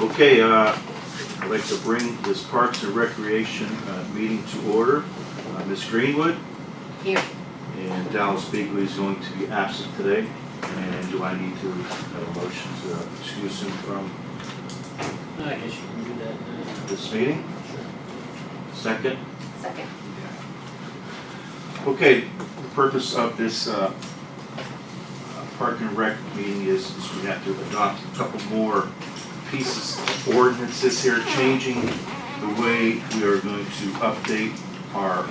Okay, I'd like to bring this Parks and Recreation meeting to order. Ms. Greenwood. Here. And Dallas Beagley is going to be absent today. And do I need to have a motion to excuse him from I guess you can do that. this meeting? Sure. Second? Second. Okay, the purpose of this Park and Rec meeting is we have to adopt a couple more pieces of ordinances here, changing the way we are going to update our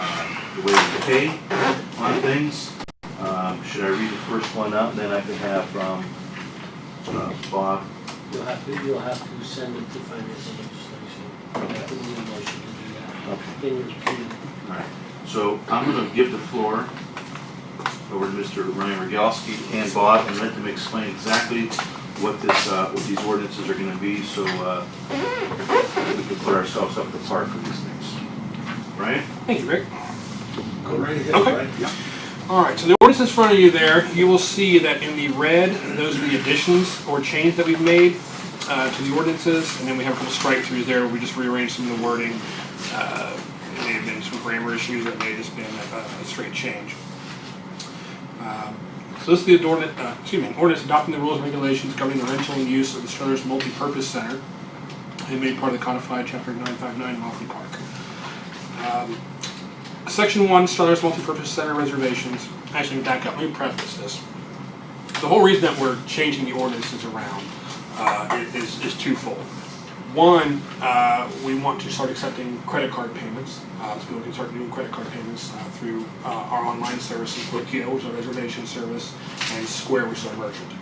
the way we pay on things. Should I read the first one out, and then I can have Bob? You'll have to send it to finance and legislation. You have to need a motion to do that. Okay. Then you can. All right. So I'm going to give the floor over to Mr. Ryan Rogalski and Bob, and let them explain exactly what this what these ordinances are going to be, so we can put ourselves up to par for these things. Right? Thank you, Rick. Go right ahead. Okay. Right? Yeah. All right, so the ordinance in front of you there, you will see that in the red, those are the additions or changes that we've made to the ordinances, and then we have a couple strike throughs there where we just rearranged some of the wording. It may have been some grammar issues, or it may have just been a straight change. So this is the ordinance adopting the rules and regulations governing the rental and use of the Struthers Multi-Purpose Center, and made part of the codified Chapter 959 Motley Park. Section 1, Struthers Multi-Purpose Center reservations. Actually, let me back up. Let me preface this. The whole reason that we're changing the ordinances around is twofold. One, we want to start accepting credit card payments, so people can start doing credit card payments through our online services, Bookia, which is our reservation service, and Square, which is our merchant.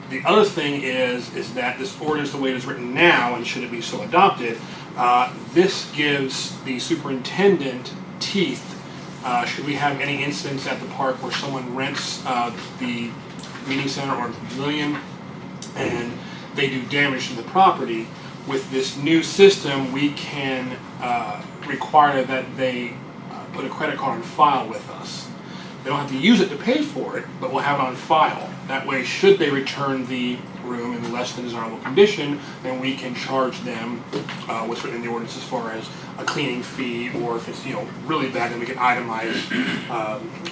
The other thing is that this ordinance, the way it is written now, and should it be so adopted, this gives the superintendent teeth should we have any incidents at the park where someone rents the meeting center or the pavilion and they do damage to the property. With this new system, we can require that they put a credit card on file with us. They don't have to use it to pay for it, but we'll have it on file. That way, should they return the room in less than desirable condition, then we can charge them what's written in the ordinance as far as a cleaning fee, or if it's really bad, then we can itemize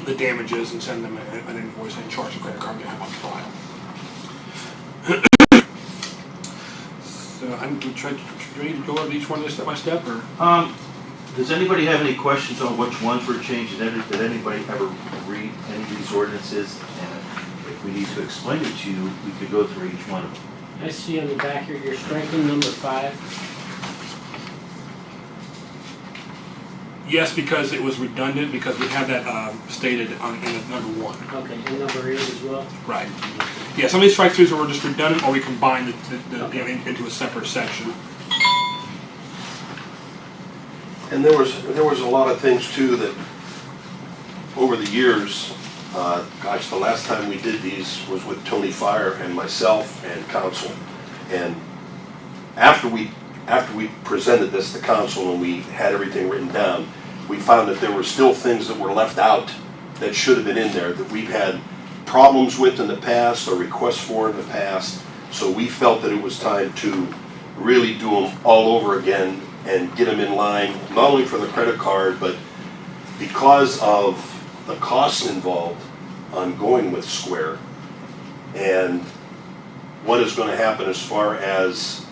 the damages and send them an invoice and charge the credit card to have on file. So I'm going to try to go over each one of these step by step, or Does anybody have any questions on which ones were changed? Did anybody ever read any of these ordinances? And if we need to explain it to you, we could go through each one of them. I see on the back here, you're striking number 5. yes, because it was redundant, because we have that stated in number 1. Okay, and number 8 as well? Right. Yeah, some of these strike throughs were just redundant, or we combined into a separate section. And there was a lot of things too that over the years, gosh, the last time we did these was with Tony Fire and myself and council. And after we presented this to council and we had everything written down, we found that there were still things that were left out that should have been in there, that we've had problems with in the past or requests for in the past. So we felt that it was time to really do them all over again and get them in line, not only for the credit card, but because of the costs involved on going with Square and what is going to happen as far as,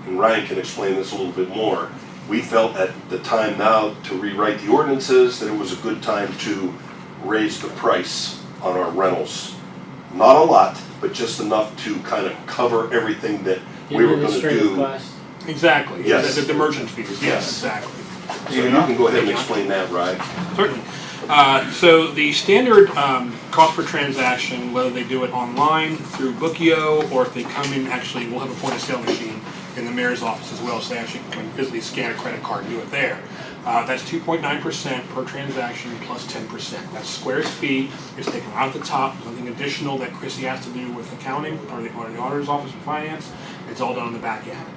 and Ryan can explain this a little bit more, we felt at the time now to rewrite the ordinances that it was a good time to raise the price on our rentals. Not a lot, but just enough to kind of cover everything that we were going to do. Cost. Exactly. Yes. The merchant fees. Yes, exactly. So you can go ahead and explain that, Ryan. Certainly. So the standard cost per transaction, whether they do it online through Bookio, or if they come in, actually we'll have a point of sale machine in the mayor's office as well, so they actually can physically scan a credit card and do it there. That's 2.9% per transaction plus 10%. That's Square's fee. It's taken out the top. There's nothing additional that Chrissy has to do with accounting or the auditor's office and finance. It's all done on the back end,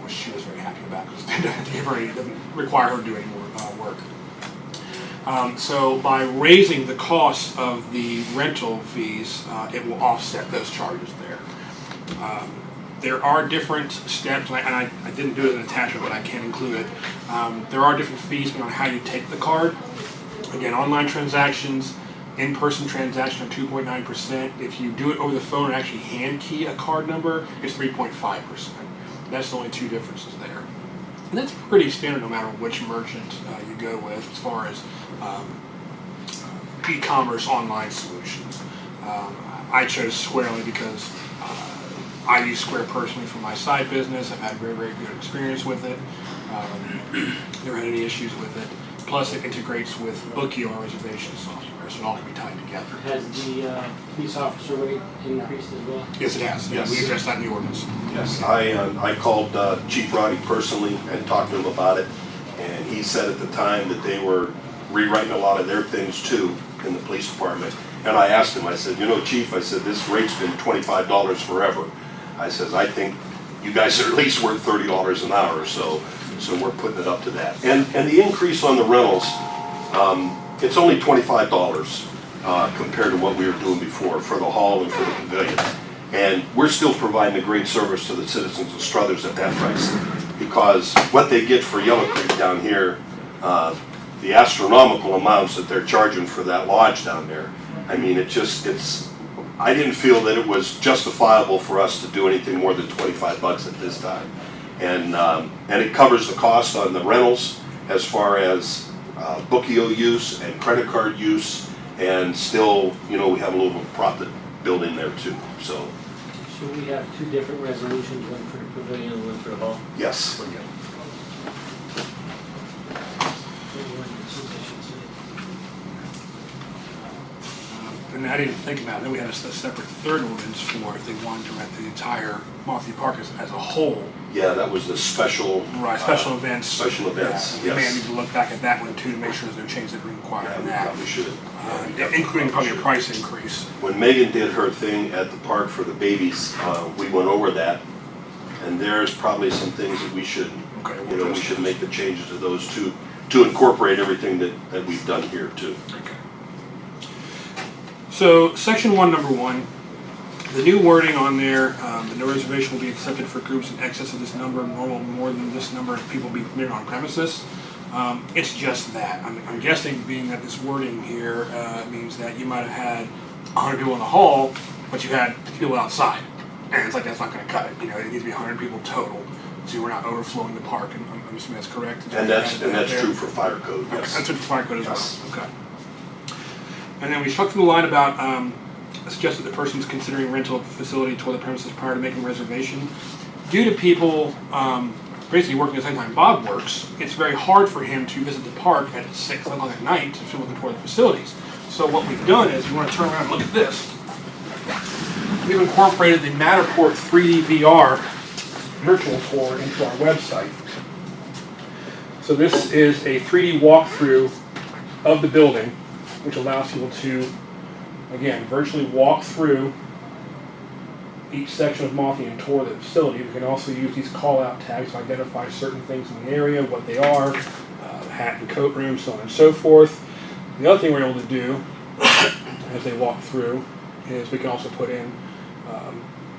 which she was very happy about because it doesn't require her to do any more work. So by raising the cost of the rental fees, it will offset those charges there. There are different steps, and I didn't do it as an attachment, but I can include it. There are different fees on how you take the card. Again, online transactions, in-person transaction are 2.9%. If you do it over the phone and actually hand key a card number, it's 3.5%. That's the only two differences there. And that's pretty standard no matter which merchant you go with as far as e-commerce online solutions. I chose Square only because I use Square personally for my side business. I've had a very, very good experience with it. Never had any issues with it. Plus, it integrates with Bookio, our reservation software, so it all can be tied together. Has the police officer rate increased as well? Yes, it has. Yes. We addressed that in the ordinance. Yes, I called Chief Roddy personally and talked to him about it, and he said at the time that they were rewriting a lot of their things too in the police department. And I asked him, I said, you know, Chief, I said, this rate's been $25 forever. I says, I think you guys are at least worth $30 an hour, so we're putting it up to that. And the increase on the rentals, it's only $25 compared to what we were doing before for the hall and for the pavilion. And we're still providing a great service to the citizens of Struthers at that price, because what they get for Yellow Creek down here, the astronomical amounts that they're charging for that lodge down there, I mean, I didn't feel that it was justifiable for us to do anything more than $25 at this time. And it covers the cost on the rentals as far as Bookio use and credit card use, and still, you know, we have a little profit built in there too, so. So we have two different resolutions, one for the pavilion and one for the hall? Yes. And I didn't think about it. Then we had a separate third ordinance for if they wanted to rent the entire Monty Park as a whole. Yeah, that was the special. Right, special events. Special events, We may yes. need to look back at that one too to make sure there's no change that we require Yeah, in we that. probably should. Including probably a price increase. When Megan did her thing at the park for the babies, we went over that, and there's probably some things that we should, Okay, you know, we should make the changes to those two to incorporate everything that we've done here too. Okay. So, section 1, number 1, the new wording on there, the no reservation will be accepted for groups in excess of this number, normal more than this number of people be permitted on premises. It's just that. I'm guessing, being that this wording here means that you might have had 100 people in the hall, but you had people outside. And it's like, that's not going to cut it. You know, it needs to be 100 people total, so we're not overflowing the park. And I'm assuming that's correct. And that's true for fire code, Okay, yes. that's true for fire code as Yes. well. Okay. And then we struck through the line about suggested the person's considering rental facility toward the premises prior to making a reservation. Due to people basically working at the same time Bob works, it's very hard for him to visit the park at 6 o'clock at night to fill looking for the facilities. So what we've done is, you want to turn around and look at this. We've incorporated the Matterport 3D VR virtual tour into our website. So this is a 3D walkthrough of the building, which allows people to, again, virtually walk through each section of Monty and tour the facility. We can also use these call-out tags to identify certain things in the area, what they are, hat and coat room, so on and so forth. The other thing we're able to do as they walk through is we can also put in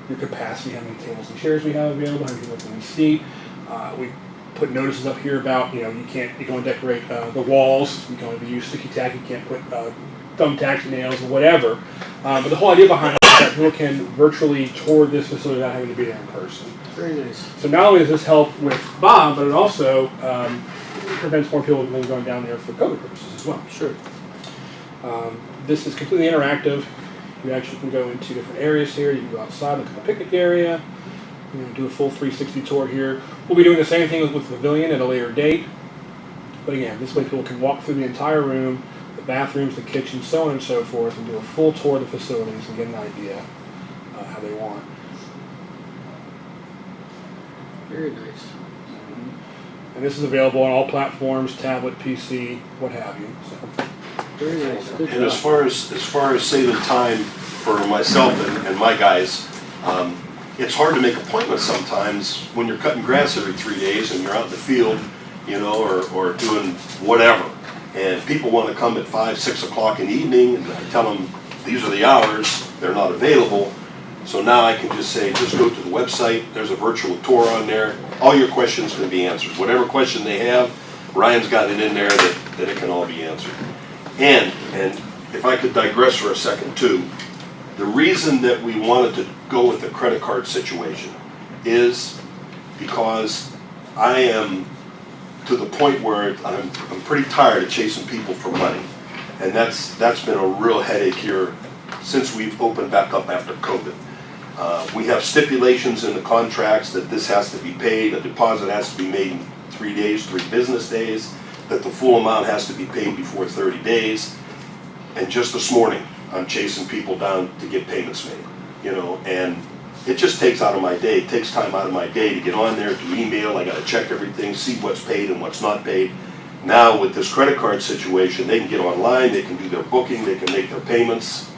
your capacity, how many tables and chairs we have available, how many people can seat. We put notices up here about, you can only decorate the walls, you can only use sticky tack, you can't put thumbtacks, nails, or whatever. But the whole idea behind it is that people can virtually tour this facility without having to be there in person. Very nice. So not only does this help with Bob, but it also prevents more people from going down there for COVID purposes as well. Sure. This is completely interactive. You actually can go into different areas here. You can go outside, look at the picnic area. You can do a full 360 tour here. We'll be doing the same thing with the pavilion at a later date. But again, this way people can walk through the entire room, the bathrooms, the kitchen, so on and so forth, and do a full tour of the facilities and get an idea how they want. Very nice. And this is available on all platforms, tablet, PC, what have you. So. Very nice. Good And job. as far as saving time for myself and my guys, it's hard to make appointments sometimes when you're cutting grass every 3 days and you're out in the field, or doing whatever. And people want to come at 5, 6 o'clock in the evening, and I tell them these are the hours, they're not available. So now I can just say, just go to the website, there's a virtual tour on there, all your questions can be answered. Whatever question they have, Ryan's got it in there that it can all be answered. And if I could digress for a second too, the reason that we wanted to go with the credit card situation is because I am to the point where I'm pretty tired of chasing people for money. And that's been a real headache here since we've opened back up after COVID. We have stipulations in the contracts that this has to be paid, a deposit has to be made in 3 days, 3 business days, that the full amount has to be paid before 30 days. And just this morning, I'm chasing people down to get payments made, you know, and it just takes out of my day, it takes time out of my day to get on there, do email, I gotta check everything, see what's paid and what's not paid. Now with this credit card situation, they can get online, they can do their booking, they can make their payments,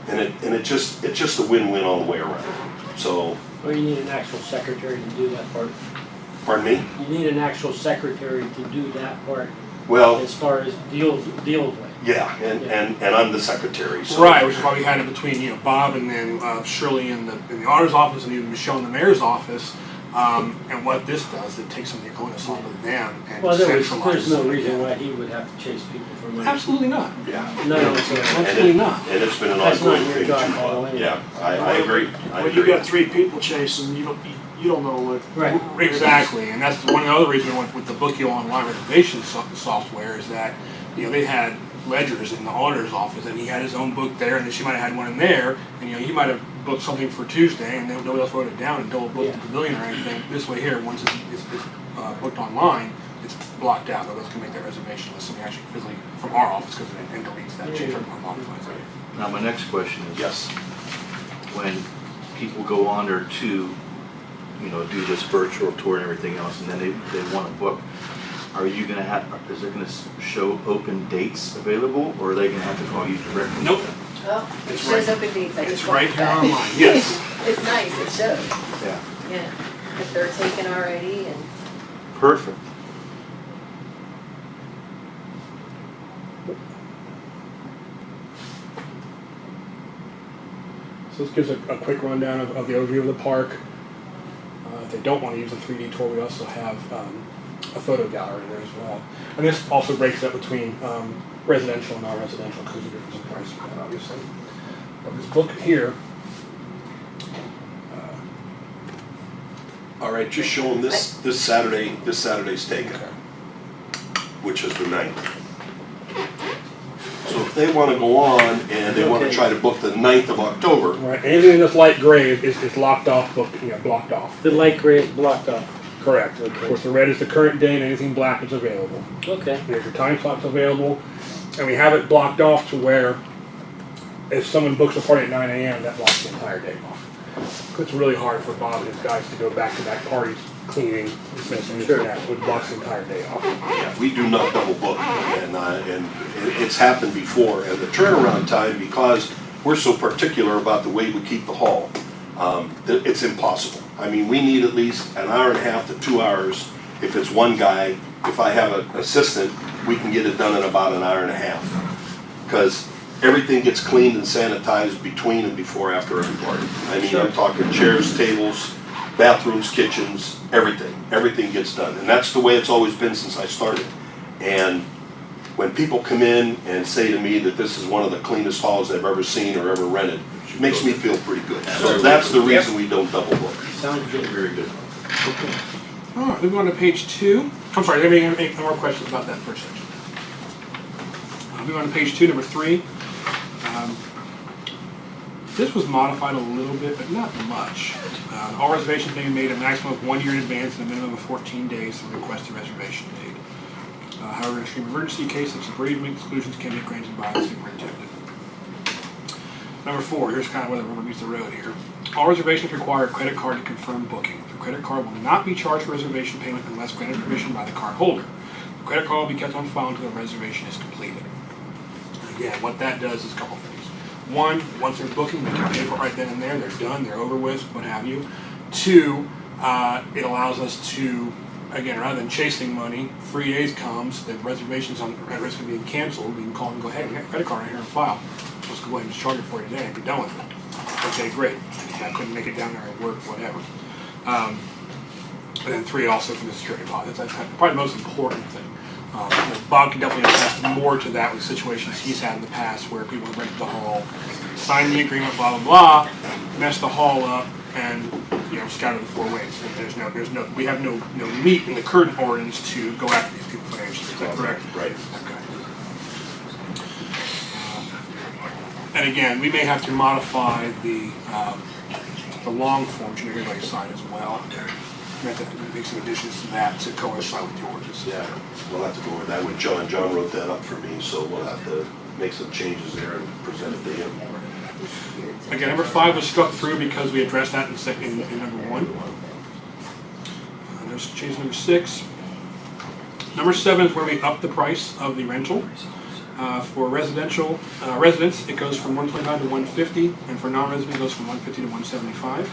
and it's just a win-win all the way around. So, Or you need an actual secretary to do that part. pardon me? You need an actual secretary to do that part Well, as far as deals with. yeah, and I'm the secretary, so. Right, which is why we had it between, you know, Bob and then Shirley in the auditor's office and even Michelle in the mayor's office. And what this does, it takes some of the onus off of them and Well, there's centralizes no it. reason why he would have to chase people for money. Absolutely not. Yeah. No, Absolutely not. And it's been an That's not ongoing your thing. job, Paul, anyway. Yeah, I agree, I When you agree. got 3 people chasing, you don't know what. Right. Exactly, and that's one of the other reasons we went with the Bookio online reservation software is that, you know, they had ledgers in the auditor's office, and he had his own book there, and then she might have had one in there, and you know, he might have booked something for Tuesday, and then nobody else wrote it down and double booked the pavilion or anything. This way here, once it's booked online, it's blocked out. Nobody else can make that reservation unless somebody actually physically from our office goes in and deletes that change or modifies it. Now, my next question is. Yes. When people go on there to, you know, do this virtual tour and everything else, and then they want to book, are you gonna have, is it gonna show open dates available, or are they gonna have to call you directly? Nope. Oh, it It's shows right- open dates. I It's just right walked here by. online, yes. It's nice, it shows, Yeah, yeah, if they're taken already and. perfect. So this gives a quick rundown of the overview of the park. If they don't want to use a 3D tour, we also have a photo gallery there as well. And this also breaks up between residential and non-residential because of the difference in price of that, obviously. But this book here, All right, just show them this Saturday's taken, which is the 9th. So if they want to go on and they want to Okay. try to book the 9th of October, right, anything in this light gray is locked off, blocked off. The light gray is blocked off. Correct. Okay. Of course, the red is the current date, and anything black is available. Okay. There's your time slots available, and we have it blocked off to where if someone books a party at 9 a.m., that blocks the entire day off. It's really hard for Bob and his guys to go back-to-back parties, cleaning, dismissing, this and that, so it blocks the entire day off. yeah, we do not double book, and it's happened before. And the turnaround time, because we're so particular about the way we keep the hall, it's impossible. I mean, we need at least an hour and a half to 2 hours. If it's one guy, if I have an assistant, we can get it done in about an hour and a half. Because everything gets cleaned and sanitized between and before, after every party. I mean, I'm talking chairs, tables, bathrooms, kitchens, everything. Everything gets done. And that's the way it's always been since I started. And when people come in and say to me that this is one of the cleanest halls they've ever seen or ever rented, it makes me feel pretty good. So that's the reason we don't double book. Sounds good. Very good. All right, moving on to page 2. I'm sorry, let me make more questions about that first section. Moving on to page 2, number 3. This was modified a little bit, but not much. All reservations may be made a maximum of 1 year in advance and a minimum of 14 days to request a reservation date. However, in extreme emergency cases, such as bereavement exclusions can be granted by the superintendent. Number 4, here's kind of where the rubber meets the road here. All reservations require a credit card to confirm booking. The credit card will not be charged for reservation payment unless granted permission by the card holder. The credit card will be kept on file until the reservation is completed. Again, what that does is a couple things. One, once they're booking, they can pay for it right then and there. They're done, they're over with, what have you. 2, it allows us to, again, rather than chasing money, 3 days comes, the reservation's at risk of being canceled, we can call and go, hey, we got a credit card right here on file. Let's go ahead and just charge it for you today and be done with it. Okay, great. I couldn't make it down there at work, whatever. And then 3 also for the security deposits. That's probably the most important thing. Bob can definitely attest more to that with situations he's had in the past where people have rented the hall, signed the agreement, blah blah blah, messed the hall up, and scattered the 4 ways. We have no meat in the current ordinance to go after these people financially. Is that correct? Right. Okay. And again, we may have to modify the long form to make everybody sign as well. We have to make some additions to that to coincide with the ordinance. Yeah, we'll have to go over that with John. John wrote that up for me, so we'll have to make some changes there and present it to him. Again, number 5 was struck through because we addressed that in number 1. There's change number 6. Number 7 is where we up the price of the rental. For residential residents, it goes from $125 to $150, and for non-residents, it goes from $150 to $175.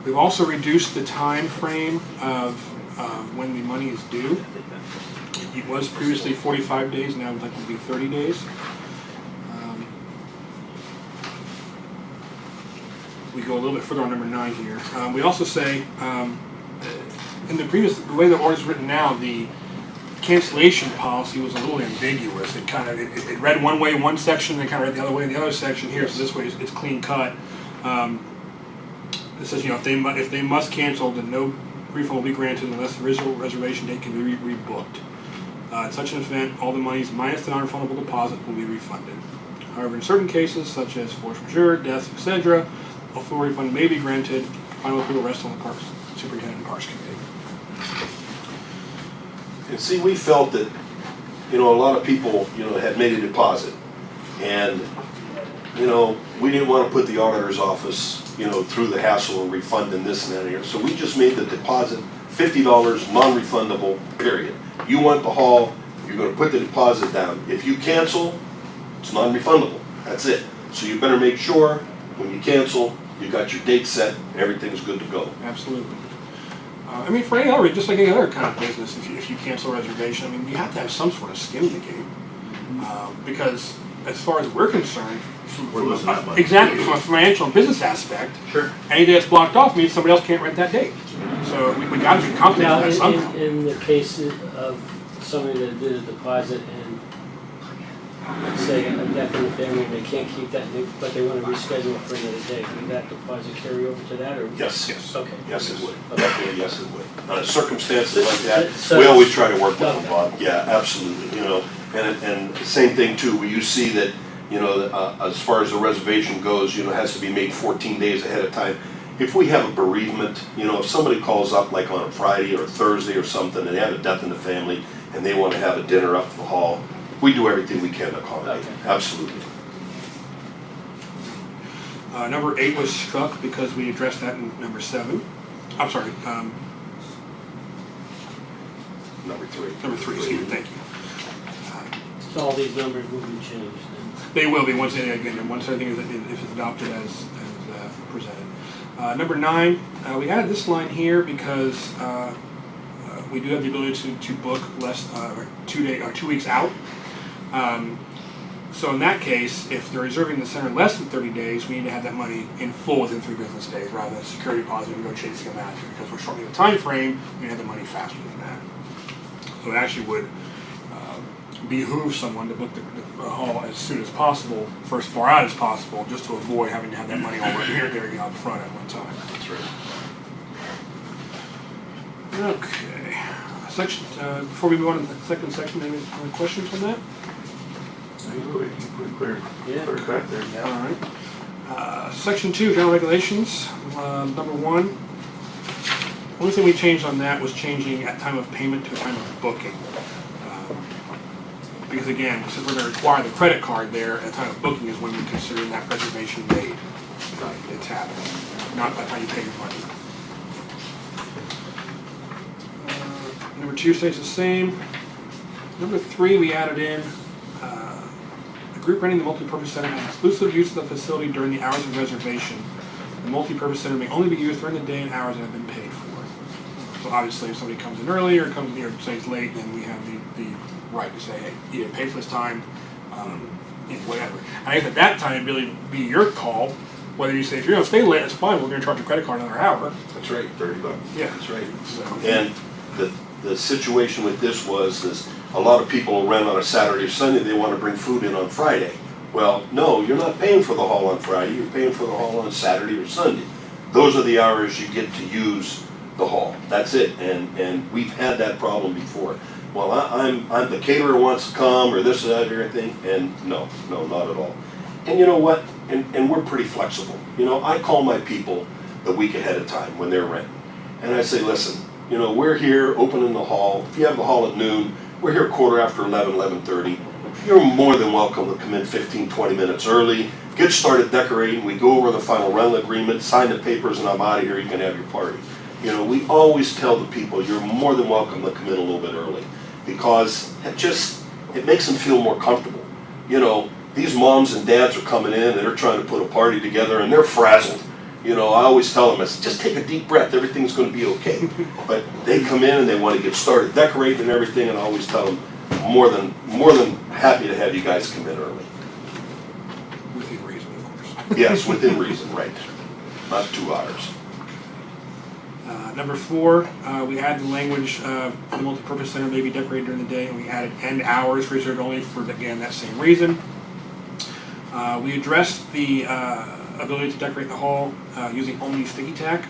We've also reduced the time frame of when the money is due. It was previously 45 days, now it's likely to be 30 days. We go a little bit further on number 9 here. We also say, in the way the order is written now, the cancellation policy was a little ambiguous. It read one way in one section, and it kind of read the other way in the other section here. So this way it's clean cut. It says, if they must cancel, then no refund will be granted unless the original reservation date can be rebooked. In such an event, all the monies minus the non-refundable deposit will be refunded. However, in certain cases, such as force majeure, deaths, etc., a full refund may be granted. Final approval rests on the Parks Superintendent and Parks Committee. And see, we felt that, a lot of people, had made a deposit. And, we didn't want to put the auditor's office, through the hassle of refunding this and that here. So we just made the deposit $50 non-refundable, period. You want the hall, you're going to put the deposit down. If you cancel, it's non-refundable. That's it. So you better make sure when you cancel, you got your date set, everything's good to go. Absolutely. For any other, just like any other kind of business, if you cancel a reservation, you have to have some sort of skin in the game. Because as far as we're concerned, from a financial and business aspect, Sure. any day that's blocked off means somebody else can't rent that date. So we got to be compensated Now, for that somehow. in the case of somebody that did a deposit and say a death in the family, they can't keep that, but they want to reschedule for another day, would that deposit carry over to that, or? Yes. Okay. Yes, it would. Okay. Definitely, yes, it would. Circumstances like that, So- we always try to work with them, Bob. Yeah, absolutely, And the same thing too, where you see that, as far as the reservation goes, it has to be made 14 days ahead of time. If we have a bereavement, if somebody calls up like on a Friday or a Thursday or something, and they have a death in the family, and they want to have a dinner up at the hall, we do everything we can to accommodate. Okay. Absolutely. Number 8 was struck because we addressed that in number 7. I'm sorry, Number 3. number 3, excuse me, thank you. So all these numbers will be changed then? They will be once everything is if it's adopted as presented. Number 9, we added this line here because we do have the ability to book less 2 weeks out. So in that case, if they're reserving the center less than 30 days, we need to have that money in full within 3 business days rather than security deposit and go chasing them after, because we're shortening the time frame. We have the money faster than that. So it actually would behoove someone to book the hall as soon as possible, for as far out as possible, just to avoid having to have that money all right here, there, and out front at one time. That's right. Okay. Section. Before we move on to the second section, any questions on that? Pretty clear. Yeah. Clear cut there, yeah. All right. Section 2, general regulations. Number 1. Only thing we changed on that was changing at time of payment to a time of booking. Because again, since we're going to require the credit card there, at time of booking is when we consider that reservation made. It's happening, not by the time you pay your money. Number 2 stays the same. Number 3, we added in the group renting the multipurpose center has exclusive use of the facility during the hours of reservation. The multipurpose center may only be used during the day and hours that have been paid for. So obviously, if somebody comes in early or comes in here, say it's late, then we have the right to say, hey, you didn't pay for this time, whatever. And I guess at that time, it'd really be your call Whether you say, if you're gonna stay late, it's fine, we're gonna charge your credit card another hour. That's right. $30. Yeah. That's right. So, And the situation with this was a lot of people will rent on a Saturday or Sunday, they want to bring food in on Friday. Well, no, you're not paying for the hall on Friday, you're paying for the hall on Saturday or Sunday. Those are the hours you get to use the hall, that's it, and we've had that problem before. Well, I'm the caterer wants to come, or this or that or everything, and no, not at all. And you know what, and we're pretty flexible. You know, I call my people the week ahead of time when they're renting. And I say, listen, you know, we're here opening the hall. If you have the hall at noon, we're here 11:15, 11:30. You're more than welcome to come in 15, 20 minutes early, get started decorating, we go over the final rental agreement, sign the papers, and I'm out of here, you can have your party. You know, we always tell the people, you're more than welcome to come in a little bit early, because it makes them feel more comfortable. You know, these moms and dads are coming in, and they're trying to put a party together, and they're frazzled. You know, I always tell them, I say, just take a deep breath, everything's gonna be okay. But they come in and they wanna get started decorating and everything, and I always tell them, more than happy to have you guys come in early. within reason, of course. Yes, within reason, right. Not 2 hours. Number 4, we added the language for the multipurpose center may be decorated during the day, and we added end hours reserved only for, again, that same reason. We addressed the ability to decorate the hall using only sticky tack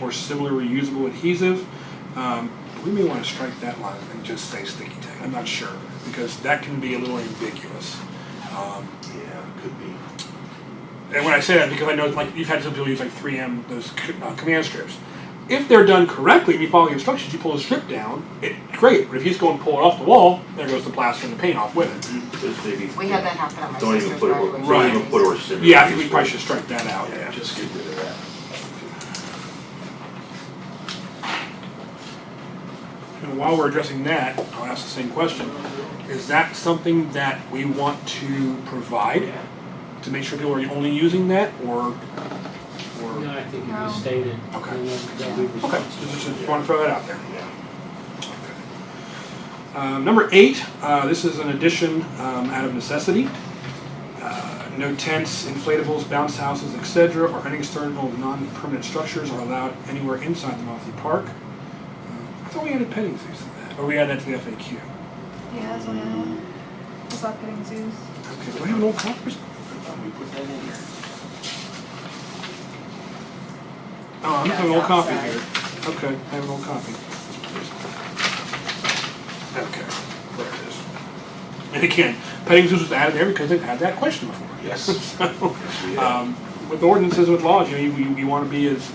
or similar reusable adhesive. We may want to strike that line and just say sticky tack. I'm not sure, because that can be a little ambiguous. Yeah, could be. And when I say that, because I know, like, you've had some people use like 3M, those command strips. If they're done correctly and you follow the instructions, you pull the strip down, great. But if you just go and pull it off the wall, there goes the plaster and the paint off with it. There's maybe. We had that happen at my Don't even sister's put it, graduation. don't even put or similar. Yeah, I think we probably should strike that out. Yeah, just get rid of that. And while we're addressing that, I'll ask the same question. Is that something that we want to provide to make sure people are only using that, or? No, I think No. it be stated. Okay. And they'll be Okay, responsible. just want to throw that out there. Number 8, this is an addition out of necessity. No tents, inflatables, bounce houses, etc., or any external non-permanent structures are allowed anywhere inside the Monthly Park. I thought we added petting zoos to that, or we added that to the FAQ. Yeah, that's what I had. What's up, getting zoos? Okay, do I have an old copy? We put that in here. Oh, I'm That's having an old copy outside. here. Okay, I have an old copy. Okay, there it is. And again, petting zoos was added there because they've had that question before. Yes. So, Yes, we have. with ordinances, with laws, you want to be as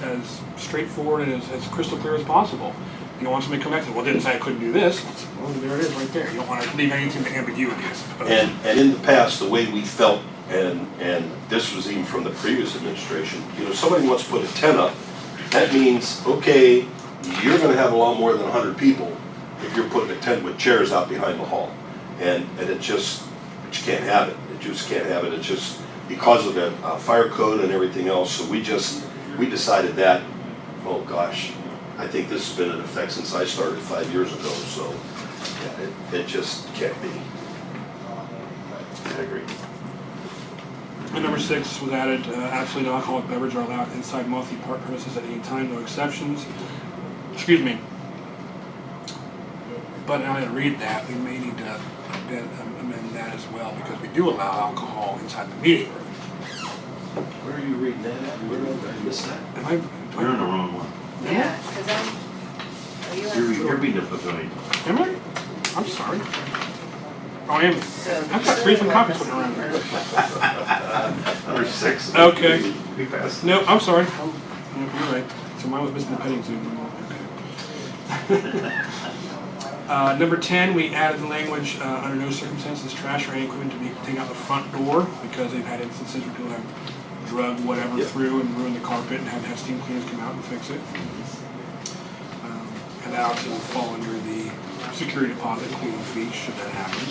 straightforward and as crystal clear as possible. You don't want somebody to come back and say, well, didn't say I couldn't do this. Well, there it is right there. You don't want to leave anything to ambiguity, I suppose. And in the past, the way we felt, and this was even from the previous administration, you know, somebody wants to put a tent up, that means, okay, you're gonna have a lot more than 100 people if you're putting a tent with chairs out behind the hall. And you can't have it. It just can't have it. It's just because of the fire code and everything else. So we decided that, oh gosh, I think this has been in effect since I started 5 years ago. So yeah, it just can't be. I agree. And number 6 was added, absolutely no alcoholic beverage are allowed inside Monthly Park premises at any time, no exceptions. Excuse me. But now that I read that, we may need to amend that as well, because we do allow alcohol inside the meeting room. Where are you reading that at? Where did I miss that? Am I? You're on the wrong one. Yeah, because You're being a pavilion. Am I? I'm sorry. Oh, I am. So I've got 3 different copies floating around here. Number 6. Okay. We passed. No, I'm sorry. You're right. So mine was missing the petting zoo. Okay. Number 10, we added the language, under no circumstances trash or any equipment to be taken out the front door, because they've had instances where people have drug whatever Yep. through and ruined the carpet and had to have steam cleaners come out and fix it. And that obviously will fall under the security deposit cleaning fee, should that happen.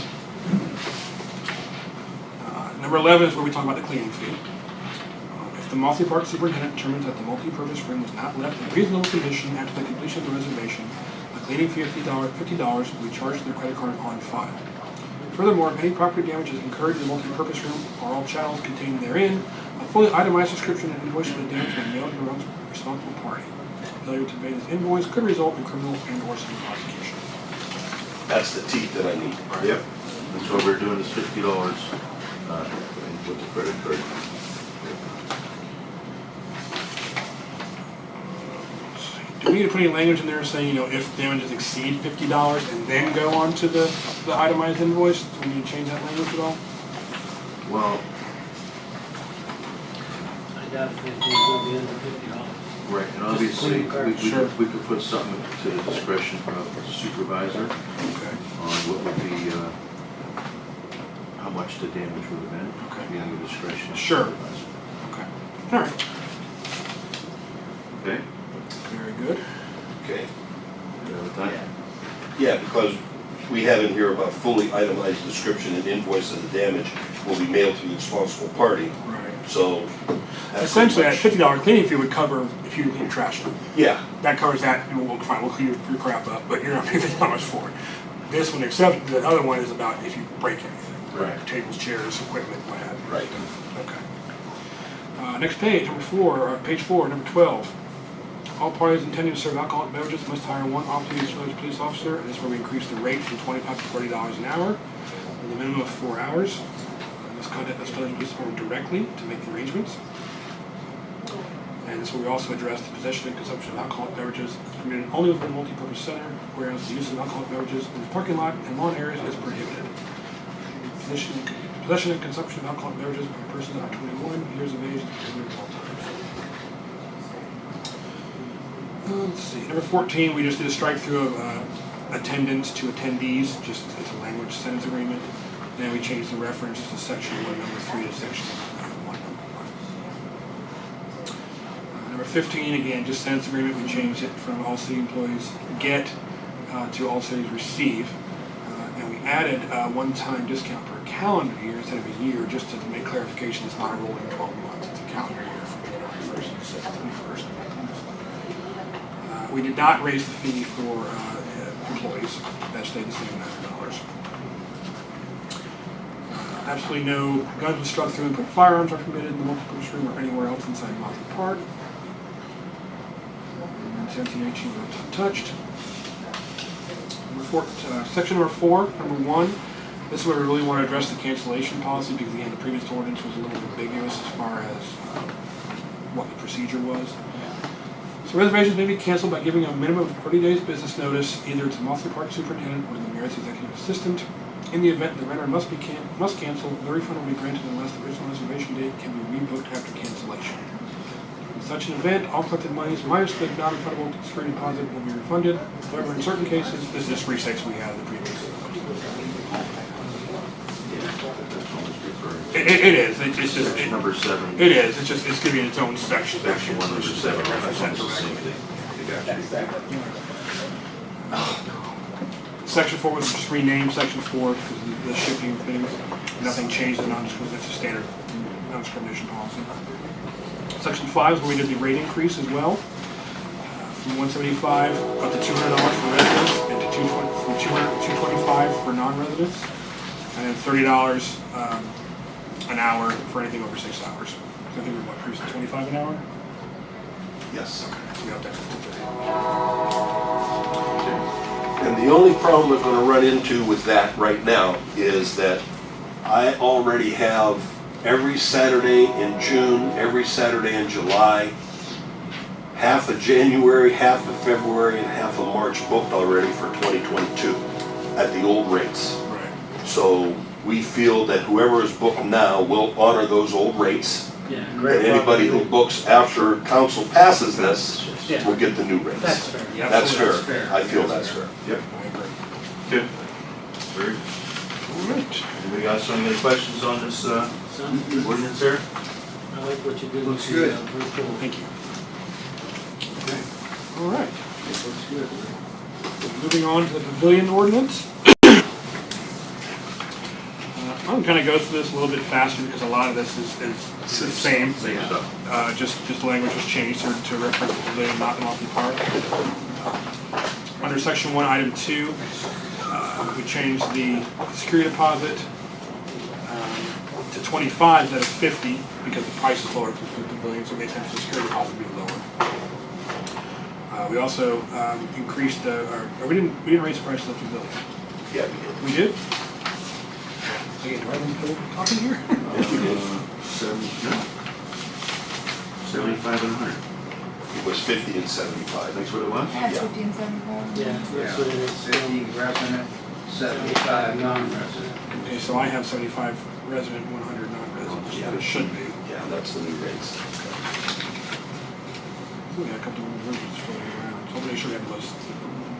Number 11 is where we talk about the cleaning fee. If the Monthly Park superintendent determines that the multi-purpose room was not left in reasonable condition after the completion of the reservation, a cleaning fee of $50 will be charged to their credit card on file. Furthermore, if any property damage is incurred in the multi-purpose room or all chattels contained therein, A fully itemized description and invoice for the damage will be mailed to the responsible party. Failure to pay this invoice could result in criminal and/or civil prosecution. That's the teeth that I need. Yep. That's what we're doing is $50 with the credit card. Do we need to put any language in there saying, if damages exceed $50 and then go on to the itemized invoice? Do we need to change that language at all? Well, I doubt if anything's gonna be under $50. right, and obviously, clean card. Sure. we could put something to the discretion of the supervisor Okay. on what would be, how much the damage would have been. Okay. Be under discretion of the Sure. supervisor. Okay. All right. Okay? Very good. Okay? You know, with that? Yeah, because we have in here about fully itemized description and invoice of the damage will be mailed to the responsible party, Right. so. that's Essentially, that pretty much- $50 cleaning fee would cover if you clean your trash up. Yeah, That covers that, and we'll clean your crap up, but you're not paying $50 for it. This one, except the other one is about if you break anything. Right. Tables, chairs, equipment, what have you. right. Okay. Next page, page 4, number 12. All parties intending to serve alcoholic beverages must hire one off-duty police officer, and this is where we increase the rate from $25 to $40 an hour, with a minimum of 4 hours. This conduct must tell the police department directly to make the arrangements. And this is where we also address the possession and consumption of alcoholic beverages is permitted only within a multi-purpose center, whereas the use of alcoholic beverages in the parking lot and lawn areas is prohibited. Possession and consumption of alcoholic beverages by persons under 21 years of age is prohibited at all times. Let's see, number 14, we just did a strike through of attendance to attendees, just as a language sentence agreement. Then we changed the reference to section 1, number 3 to section 1, number 1. Number 15, again, just sentence agreement, we changed it from all city employees get to all cities receive. And we added a one-time discount per calendar year instead of a year, just to make clarification it's not a rolling 12 months, it's a calendar year from January 1st to September 21st. We did not raise the fee for employees. That stayed the same, $900. Absolutely no guns with struck through and put firearms are permitted in the multi-purpose room or anywhere else inside Monty Park. 1718 was untouched. Section number 4, number 1. This is where we really want to address the cancellation policy because again the previous ordinance was a little ambiguous as far as what the procedure was. So reservations may be canceled by giving a minimum of 30 days business notice either to the Mossy Park Superintendent or the Mayor's Executive Assistant. In the event the renter must cancel, the refund will be granted unless the original reservation date can be rebooked after cancellation. In such an event, all collected monies minus the non-refundable security deposit will be refunded. However, in certain cases, this just restates what we had in the previous. It is. It's just Section number 7. It is. It's giving it its own section. Section 1, number 7. That's Reference almost the that same directly. thing. I got you. Section 4 was just renamed Section 4 because of the shipping things. Nothing changed in non-discrimination. It's a standard non-discrimination policy. Section 5 is where we did the rate increase as well. From $175 up to $200 for residents and to $225 for non-residents. And then $30 an hour for anything over 6 hours. So I think we're previously $25 an hour? Yes. Okay, so we got that to And the only problem we're gonna run into with that right now is that I already have every Saturday in June, every Saturday in July, half of January, half of February, and half of March booked already for 2022 at the old rates. Right. So we feel that whoever is booked now will honor those old rates. Yeah, And great. anybody who books after council passes this Yeah. will get the new rates. That's fair. Yeah, That's fair. That's fair. I feel that's fair. Yep. I agree. Good. Very good. All right. Anybody got so many questions on this Sounds good. ordinance there? I like what you did. Looks with the, good. very cool. Thank you. All right. Looks good. Moving on to the pavilion ordinance. I'm going to kind of go through this a little bit faster because a lot of this is the same. Same stuff. Just the language was changed to reference the pavilion, not Mossy Park. Under section 1, item 2, we changed the security deposit to $25 25 instead of 50 because the price is lower for the pavilion, so it makes sense for the security deposit to be lower. We also increased we didn't raise the price of the pavilion. Yeah, We did? Again, do I have any talking here? 75 and 100. it was 50 and 75. That's what it was? I had Yeah. 50 and 75. Yeah, that's what it is. 50 resident, 75 non-resident. Okay, so I have 75 resident, 100 non-resident, Yeah. it should be. Yeah, that's the new rates. We got a couple of versions floating around, so I'm pretty sure we have those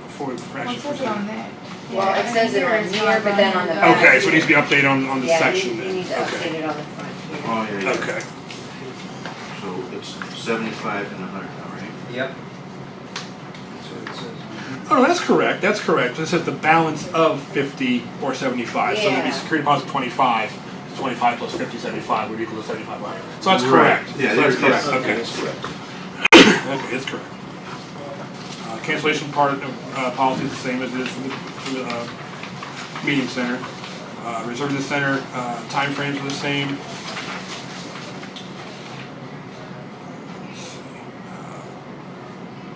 before we Well, actually it says it present. on there. Well, it says it on it's here, not but then on the the- back. Okay, so it needs to be updated on the Yeah, section you then. need to update Okay. it on the front here. Oh, yeah, yeah. Okay. So it's 75 and 100 now, right? Yep. That's what it says. Oh, no, that's correct, that's correct. It says the balance of 50 or 75, so there'd be Yeah. security deposit 25, 25 plus 50, 75 would equal to 7,500. So that's Right. correct. Yeah, So that's there- yes. correct, okay. That's correct. Okay, that's correct. Cancellation part of policy is the same as it is for the meeting center. Reserve the center, timeframes are the same. Let's see.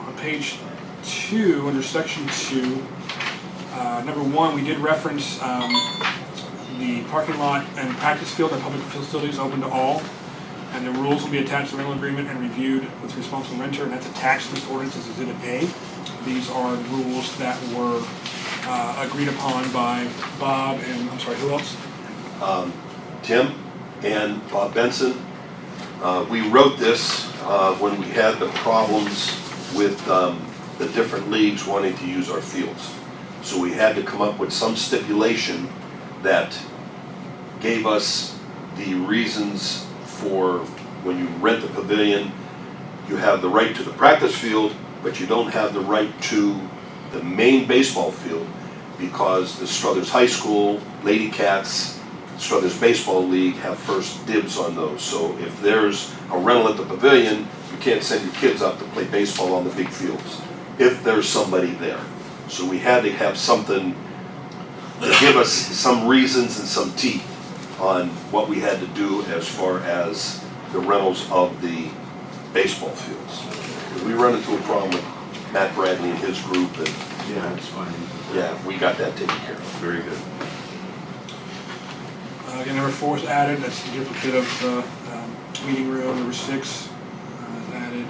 On page 2, under section 2, number 1, we did reference the parking lot and practice field and public facilities open to all. And the rules will be attached to the rental agreement and reviewed with the responsible renter, and that's attached to this ordinance as Exhibit A. These are the rules that were agreed upon by Bob and, I'm sorry, who else? Tim and Bob Benson. We wrote this when we had the problems with the different leagues wanting to use our fields. So we had to come up with some stipulation that gave us the reasons for when you rent the pavilion, you have the right to the practice field, but you don't have the right to the main baseball field because the Struthers High School, Lady Cats, Struthers Baseball League have first dibs on those. So if there's a rental at the pavilion, you can't send your kids up to play baseball on the big fields if there's somebody there. So we had to have something to give us some reasons and some teeth on what we had to do as far as the rentals of the baseball fields. We run into a problem with Matt Bradley and his group, and Yeah, that's fine. yeah, we got that taken care of. Very good. Again, number 4 is added, that's the duplicate of the meeting room. Number 6 is added.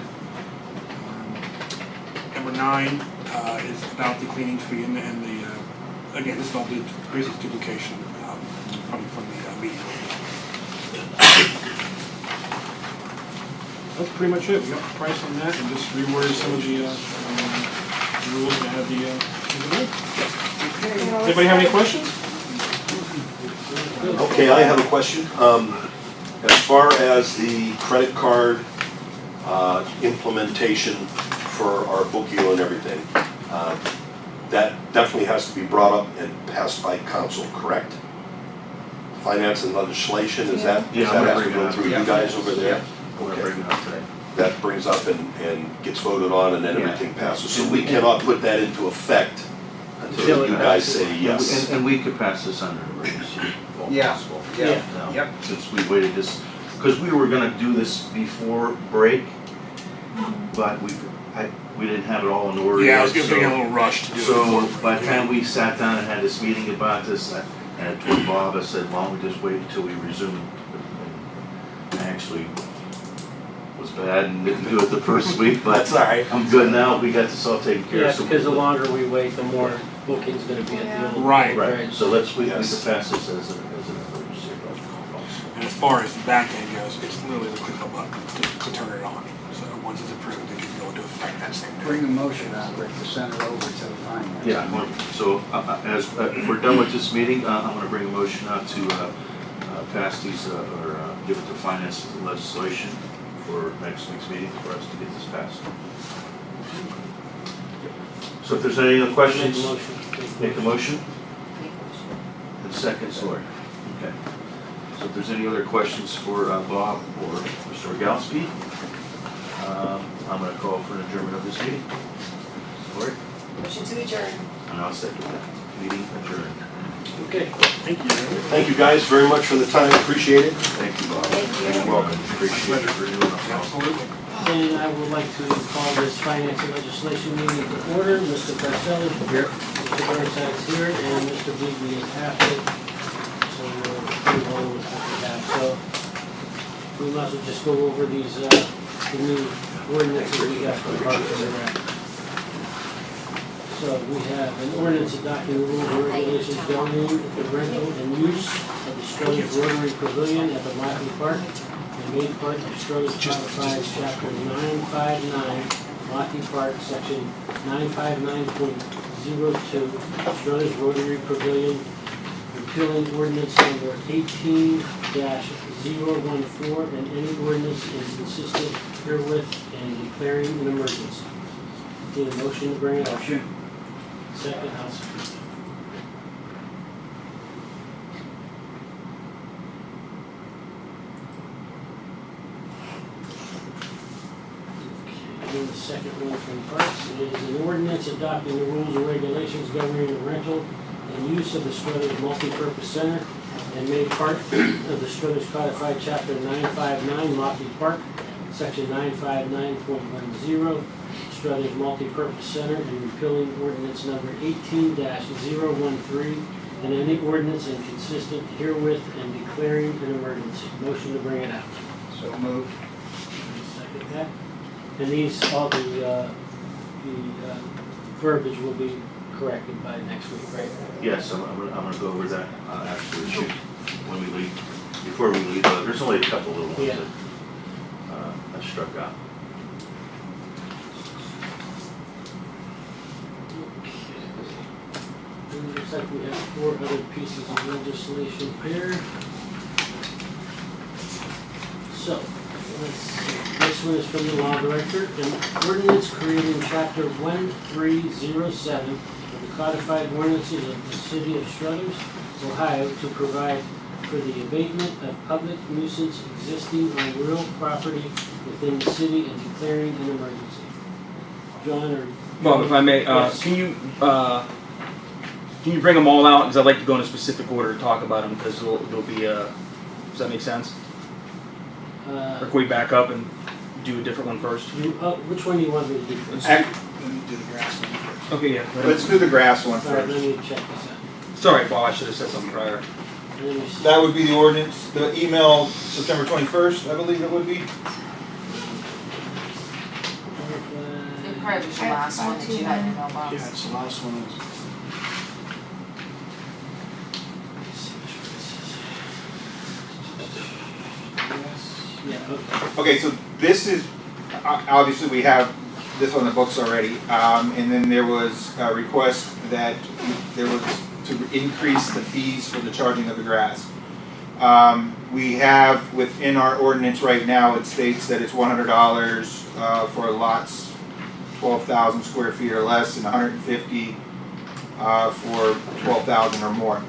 Number 9 is about the cleaning fee and the again, this is all the basic duplication from the meeting room. That's pretty much it. We got the price on that and just reworded some of the rules and added the Does anybody have any questions? Okay, I have a question. As far as the credit card implementation for our bookio and everything, that definitely has to be brought up and passed by council, correct? Finance and legislation, is that, Yeah, does I'm that gonna have to bring it go up. through you Yeah. guys over there? We're gonna bring it up today. That brings up and gets voted on and then Yeah. everything passes. So we cannot put that into effect Until until it you guys passes. say yes. And we could pass this under emergency. if Yeah. possible. Yeah. Now, Yep. Since we waited this, because we were gonna do this before break, but we didn't have it all in order Yeah, I yet, was getting a so. little rushed to do it. So before- by the time we sat down and had this meeting about this, I told Bob, I said, why don't we just wait until we resume? And I actually was bad and didn't do it the first week, but That's all right. I'm good now, we got this all taken care Yeah, of. So because the longer we wait, the more booking's gonna be at the old. Right. Right, so we can Yes. pass this as an emergency. if possible. And as far as the back end goes, it's literally the click of a button to turn it on. So once it's approved, it can go into effect that same day. Bring a motion on it to send it over to the finance. Yeah, so if we're done with this meeting, I'm gonna bring a motion out to pass these, or give it to finance legislation for next week's meeting for us to get this passed. So if there's any other Make questions, a motion. make a motion, and second, Lori. Okay. So if there's any other questions for Bob or Mr. Orgalski, I'm gonna call for an adjournment of this meeting. Lori? Motion to adjourn. And I'll second that. Meeting adjourned. Okay. Thank you. Thank you guys very much for the time, appreciate it. Thank you, Bob. Thank you. You're welcome. Appreciate you for doing this. Absolutely. And I would like to call this finance and legislation meeting to order. Mr. Barcelli is here, Mr. Burnside is here, and Mr. Beebe is absent. So we'll move on with what we have. So we might as well just go over these, the new ordinances we got for Parks and Rec. So we have an ordinance adopting the rules and regulations governing the rental and use of the Struthers Rotary Pavilion at the Mockley Park and made part of Struthers Codified Chapter 959, Mockley Park, Section 959.02, Struthers Rotary Pavilion, repealing ordinance number 18-014 and any ordinance inconsistent herewith and declaring an emergency. Need a motion to bring it up? Motion. Second, House. And the second one from Parks is an ordinance adopting the rules and regulations governing the rental and use of the Struthers Multipurpose Center and made part of the Struthers Codified Chapter 959, Mockley Park, Section 959.10, Struthers Multipurpose Center, and repealing ordinance number 18-013, and any ordinance inconsistent herewith and declaring an emergency. Motion to bring it out. So moved. Second that. And these, all the verbiage will be corrected by next week, right? Yes, I'm gonna go over that after the shoot, when we leave, before we leave. There's only a couple little ones Yeah. that I struck out. And it looks like we have 4 other pieces of legislation here. So, let's see, this one is from the law director, an ordinance creating chapter 1307 of the codified ordinances of the city of Struthers, Ohio, to provide for the abatement of public nuisance existing on real property within the city and declaring an emergency. John, or? Bob, if I may, Yes. can you bring them all out? Because I'd like to go in a specific order to talk about them, because there'll be does that make sense? Or can we back up and do a different one first? Which one do you want me to do first? Let me do the grass one first. Okay, yeah. Let's do the grass one All right, let first. me check this out. Sorry, Paul, I should have said something prior. Let me see. That would be the ordinance, the email September 21st, I believe it would be. It probably was your last one that you had in your mailbox. Yeah, it's the last one. Yeah, okay. Okay, so this is, obviously we have this on the books already. And then there was a request that there was to increase the fees for the charging of the grass. We have within our ordinance right now, it states that it's $100 for lots 12,000 square feet or less, and $150 for 12,000 or more.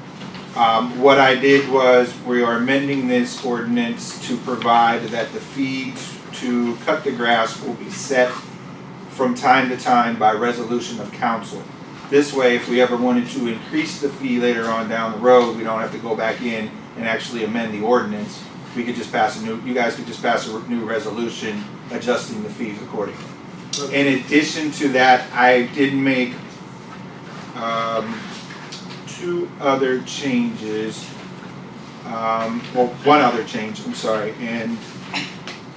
What I did was, we are amending this ordinance to provide that the fee to cut the grass will be set from time to time by resolution of council. This way, if we ever wanted to increase the fee later on down the road, we don't have to go back in and actually amend the ordinance. We could just pass you guys could just pass a new resolution adjusting the fees accordingly. In addition to that, I did make 2 other changes. Well, one other change, I'm sorry. And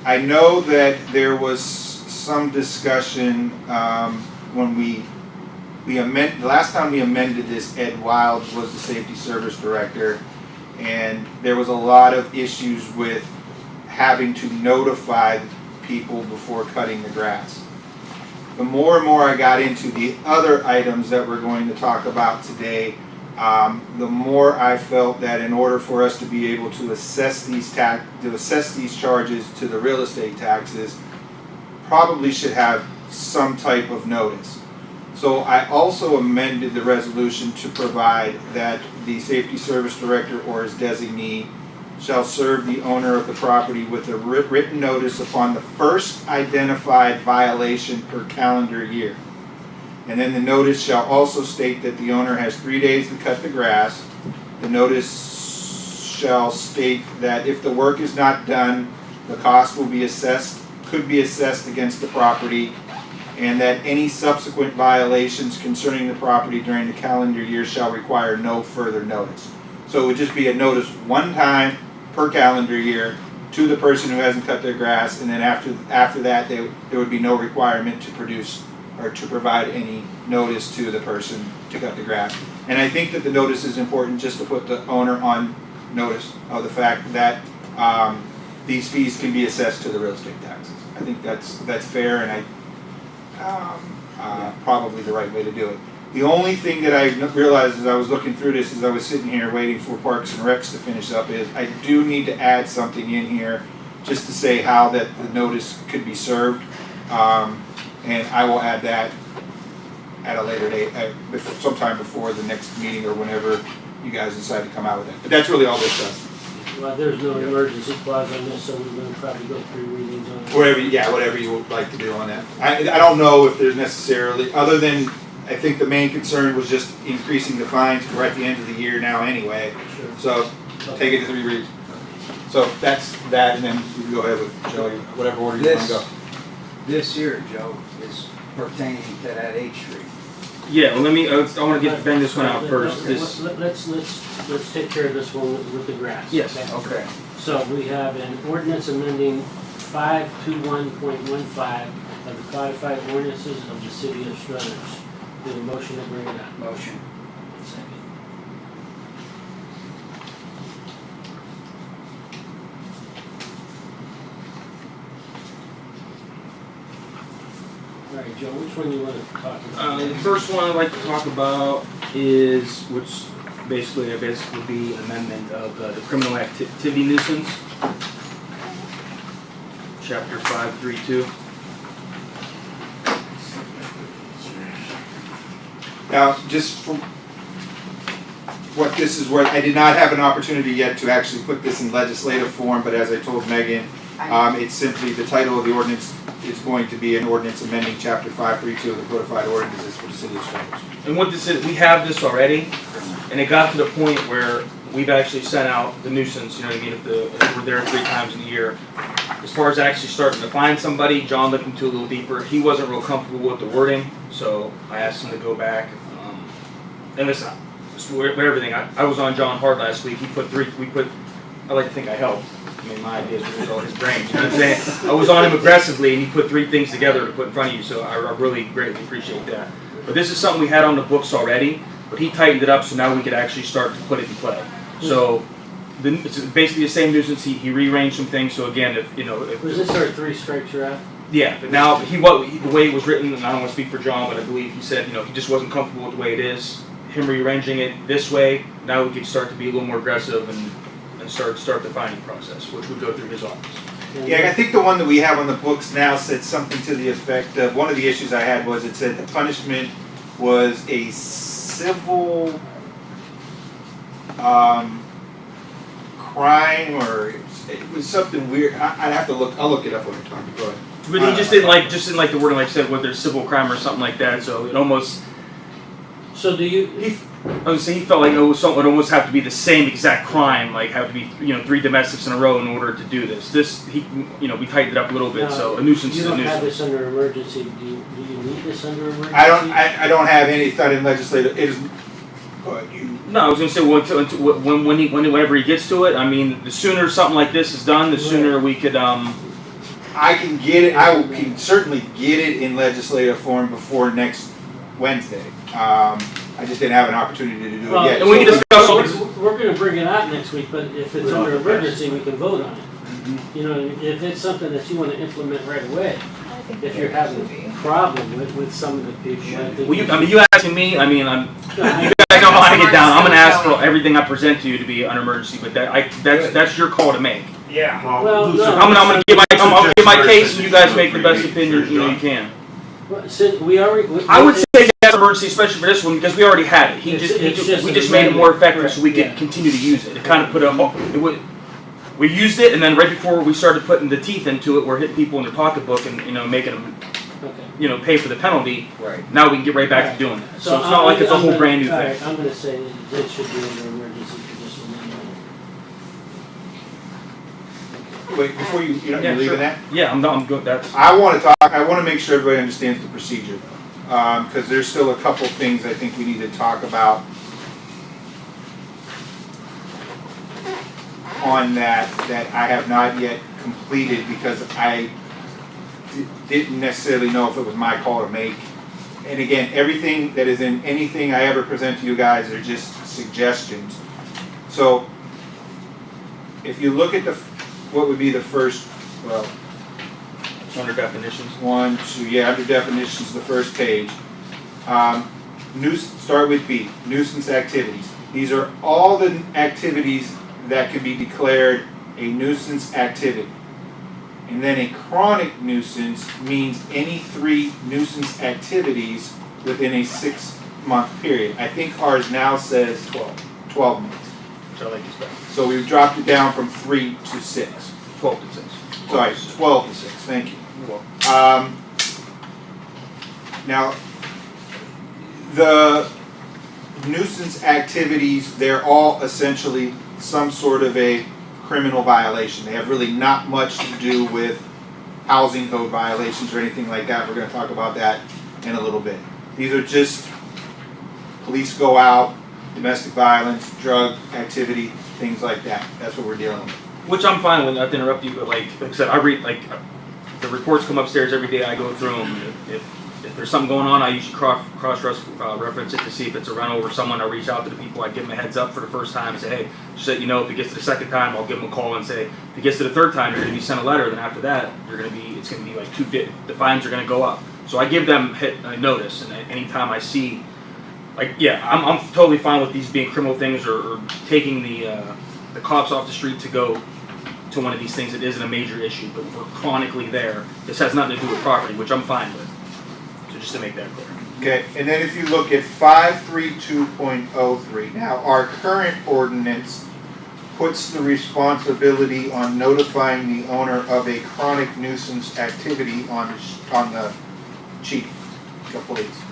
I know that there was some discussion when the last time we amended this, Ed Wilds was the safety service director, and there was a lot of issues with having to notify people before cutting the grass. The more and more I got into the other items that we're going to talk about today, the more I felt that in order for us to be able to assess these charges to the real estate taxes, probably should have some type of notice. So I also amended the resolution to provide that the safety service director or his designee shall serve the owner of the property with a written notice upon the first identified violation per calendar year. And then the notice shall also state that the owner has 3 days to cut the grass. The notice shall state that if the work is not done, the cost will be assessed, could be assessed against the property, and that any subsequent violations concerning the property during the calendar year shall require no further notice. So it would just be a notice one time per calendar year to the person who hasn't cut their grass, and then after that, there would be no requirement to produce or to provide any notice to the person to cut the grass. And I think that the notice is important just to put the owner on notice of the fact that these fees can be assessed to the real estate taxes. I think that's fair, and probably the right way to do it. The only thing that I realized as I was looking through this, as I was sitting here waiting for Parks and Recs to finish up, is I do need to add something in here just to say how that the notice could be served. And I will add that at a later date, sometime before the next meeting or whenever you guys decide to come out with it. But that's really all this does. Well, there's no emergency clause on this, so we're gonna probably go through readings on it. Whatever you would like to do on that. I don't know if there's necessarily, other than, I think the main concern was just increasing the fines. We're at the end of the year now anyway, Sure. so take it to 3 reads. So that's that, and then you can go ahead with Joey, whatever order you want to go. This here, Joe, is pertaining to that H Street. Yeah, well, I want to bang this one out first. Okay, This, let's take care of this one with the grass. yes, okay? okay. So we have an ordinance amending 521.15 of the codified ordinances of the city of Struthers. Do a motion to bring it up. Motion. Second. All right, Joe, which one do you want to talk about? The first one I'd like to talk about is, which basically I guess would be an amendment of the criminal activity nuisance, chapter 532. Now, just from what this is worth, I did not have an opportunity yet to actually put this in legislative form, but as I told Megan, it's simply, the title of the ordinance is going to be an ordinance amending chapter 532 of the codified ordinances for the city of Struthers. And what this is, we have this already, and it got to the point where we've actually sent out the nuisance, you know what I mean, if we're there 3 times in a year. As far as actually starting to find somebody, John looked into a little deeper. He wasn't real comfortable with the wording, so I asked him to go back. And listen, with everything, I was on John hard last week. He put I like to think I helped. I mean, my ideas were all his brain. You know what I'm saying? I was on him aggressively, and he put 3 things together to put in front of you, so I really greatly appreciate that. But this is something we had on the books already, but he tightened it up so now we could actually start to put it in play. So it's basically the same nuisance. He rearranged some things. So again, if Was this our 3 strikes you're out? yeah, but now the way it was written, and I don't want to speak for John, but I believe he said he just wasn't comfortable with the way it is. Him rearranging it this way, now we could start to be a little more aggressive and start the finding process, which would go through his office. Yeah, I think the one that we have on the books now said something to the effect of, one of the issues I had was it said the punishment was a civil crime, or it was something weird. I'd have to look, I'll look it up when I'm talking. Go ahead. But he just didn't like the wording, like I said, whether it's civil crime or something like that. So it almost. So do you? I was saying he felt like it would almost have to be the same exact crime, like have to be 3 domestics in a row in order to do this. We tightened it up a little bit, so a nuisance is a You don't have nuisance. this under emergency. Do you need this under emergency? I don't have any thought in legislative. It is. No, I was going to say whenever he gets to it. I mean, the sooner something like this is done, the sooner we could. I can get it. I can certainly get it in legislative form before next Wednesday. I just didn't have an opportunity to do it yet. And we can discuss. We're going to bring it out next week, but if it's under emergency, we can vote on it. If it's something that you want to implement right away, if you're having a problem with some of the people, I think. You asking me? You guys know how I get down. I'm going to ask for everything I present to you to be under emergency, but that's your call to make. Yeah. Well, no. I'm going to give my case, and you guys make the best opinion you can. Since we already. I would say that's emergency, especially for this one, because we already had it. We just made it more effective so we could continue to use it. It kind of put we used it, and then right before we started putting the teeth into it, we're hitting people in their pocketbook and making them. Okay. pay for the penalty, Right. now we can get right back to doing that. So it's I'm- not like it's a I'm whole gonna- brand new all thing. right, I'm gonna say that it should be under emergency condition. Wait, before you Yeah, leaving sure. that? Yeah, I'm good, that's, I want to make sure everybody understands the procedure, because there's still a couple things I think we need to talk about on that I have not yet completed because I didn't necessarily know if it was my call to make. And again, everything that is in anything I ever present to you guys are just suggestions. So if you look at what would be the first, well, under definitions. under definitions, the first page. Start with B, nuisance activities. These are all the activities that can be declared a nuisance activity. And then a chronic nuisance means any 3 nuisance activities within a 6-month period. I think ours now says 12 months. Which I like this better. So we've dropped it down from 3 to 6. 12 to 6. Sorry, 12 to 6, thank you. You're welcome. Now, the nuisance activities, they're all essentially some sort of a criminal violation. They have really not much to do with housing code violations or anything like that. We're going to talk about that in a little bit. These are just police go out, domestic violence, drug activity, things like that. That's what we're dealing with. Which I'm fine with, not to interrupt you, but like I said, I read, the reports come upstairs every day, I go through them. If there's something going on, I usually cross-reference it to see if it's a rental or someone. I reach out to the people, I give them a heads up for the first time and say, hey, just so you know, if it gets to the second time, I'll give them a call and say, if it gets to the third time, you're going to be sent a letter, then after that, it's going to be like the fines are going to go up. So I give them a notice, and anytime I see, I'm totally fine with these being criminal things or taking the cops off the street to go to one of these things that isn't a major issue, but if we're chronically there, this has nothing to do with property, which I'm fine with. So just to make that clear. Okay, and then if you look at 532.03, now our current ordinance puts the responsibility on notifying the owner of a chronic nuisance activity on the chief of police.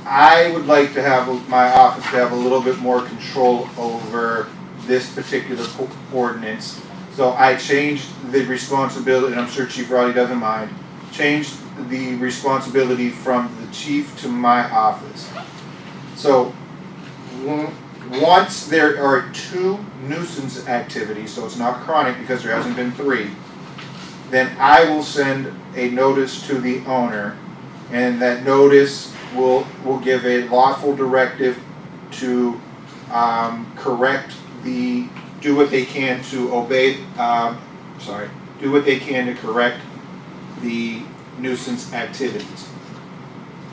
I would like to have my office to have a little bit more control over this particular ordinance. So I changed the responsibility, and I'm sure Chief Roddy doesn't mind, changed the responsibility from the chief to my office. So once there are 2 nuisance activities, so it's not chronic because there hasn't been 3, then I will send a notice to the owner, and that notice will give a lawful directive to do what they can to obey, do what they can to correct the nuisance activities.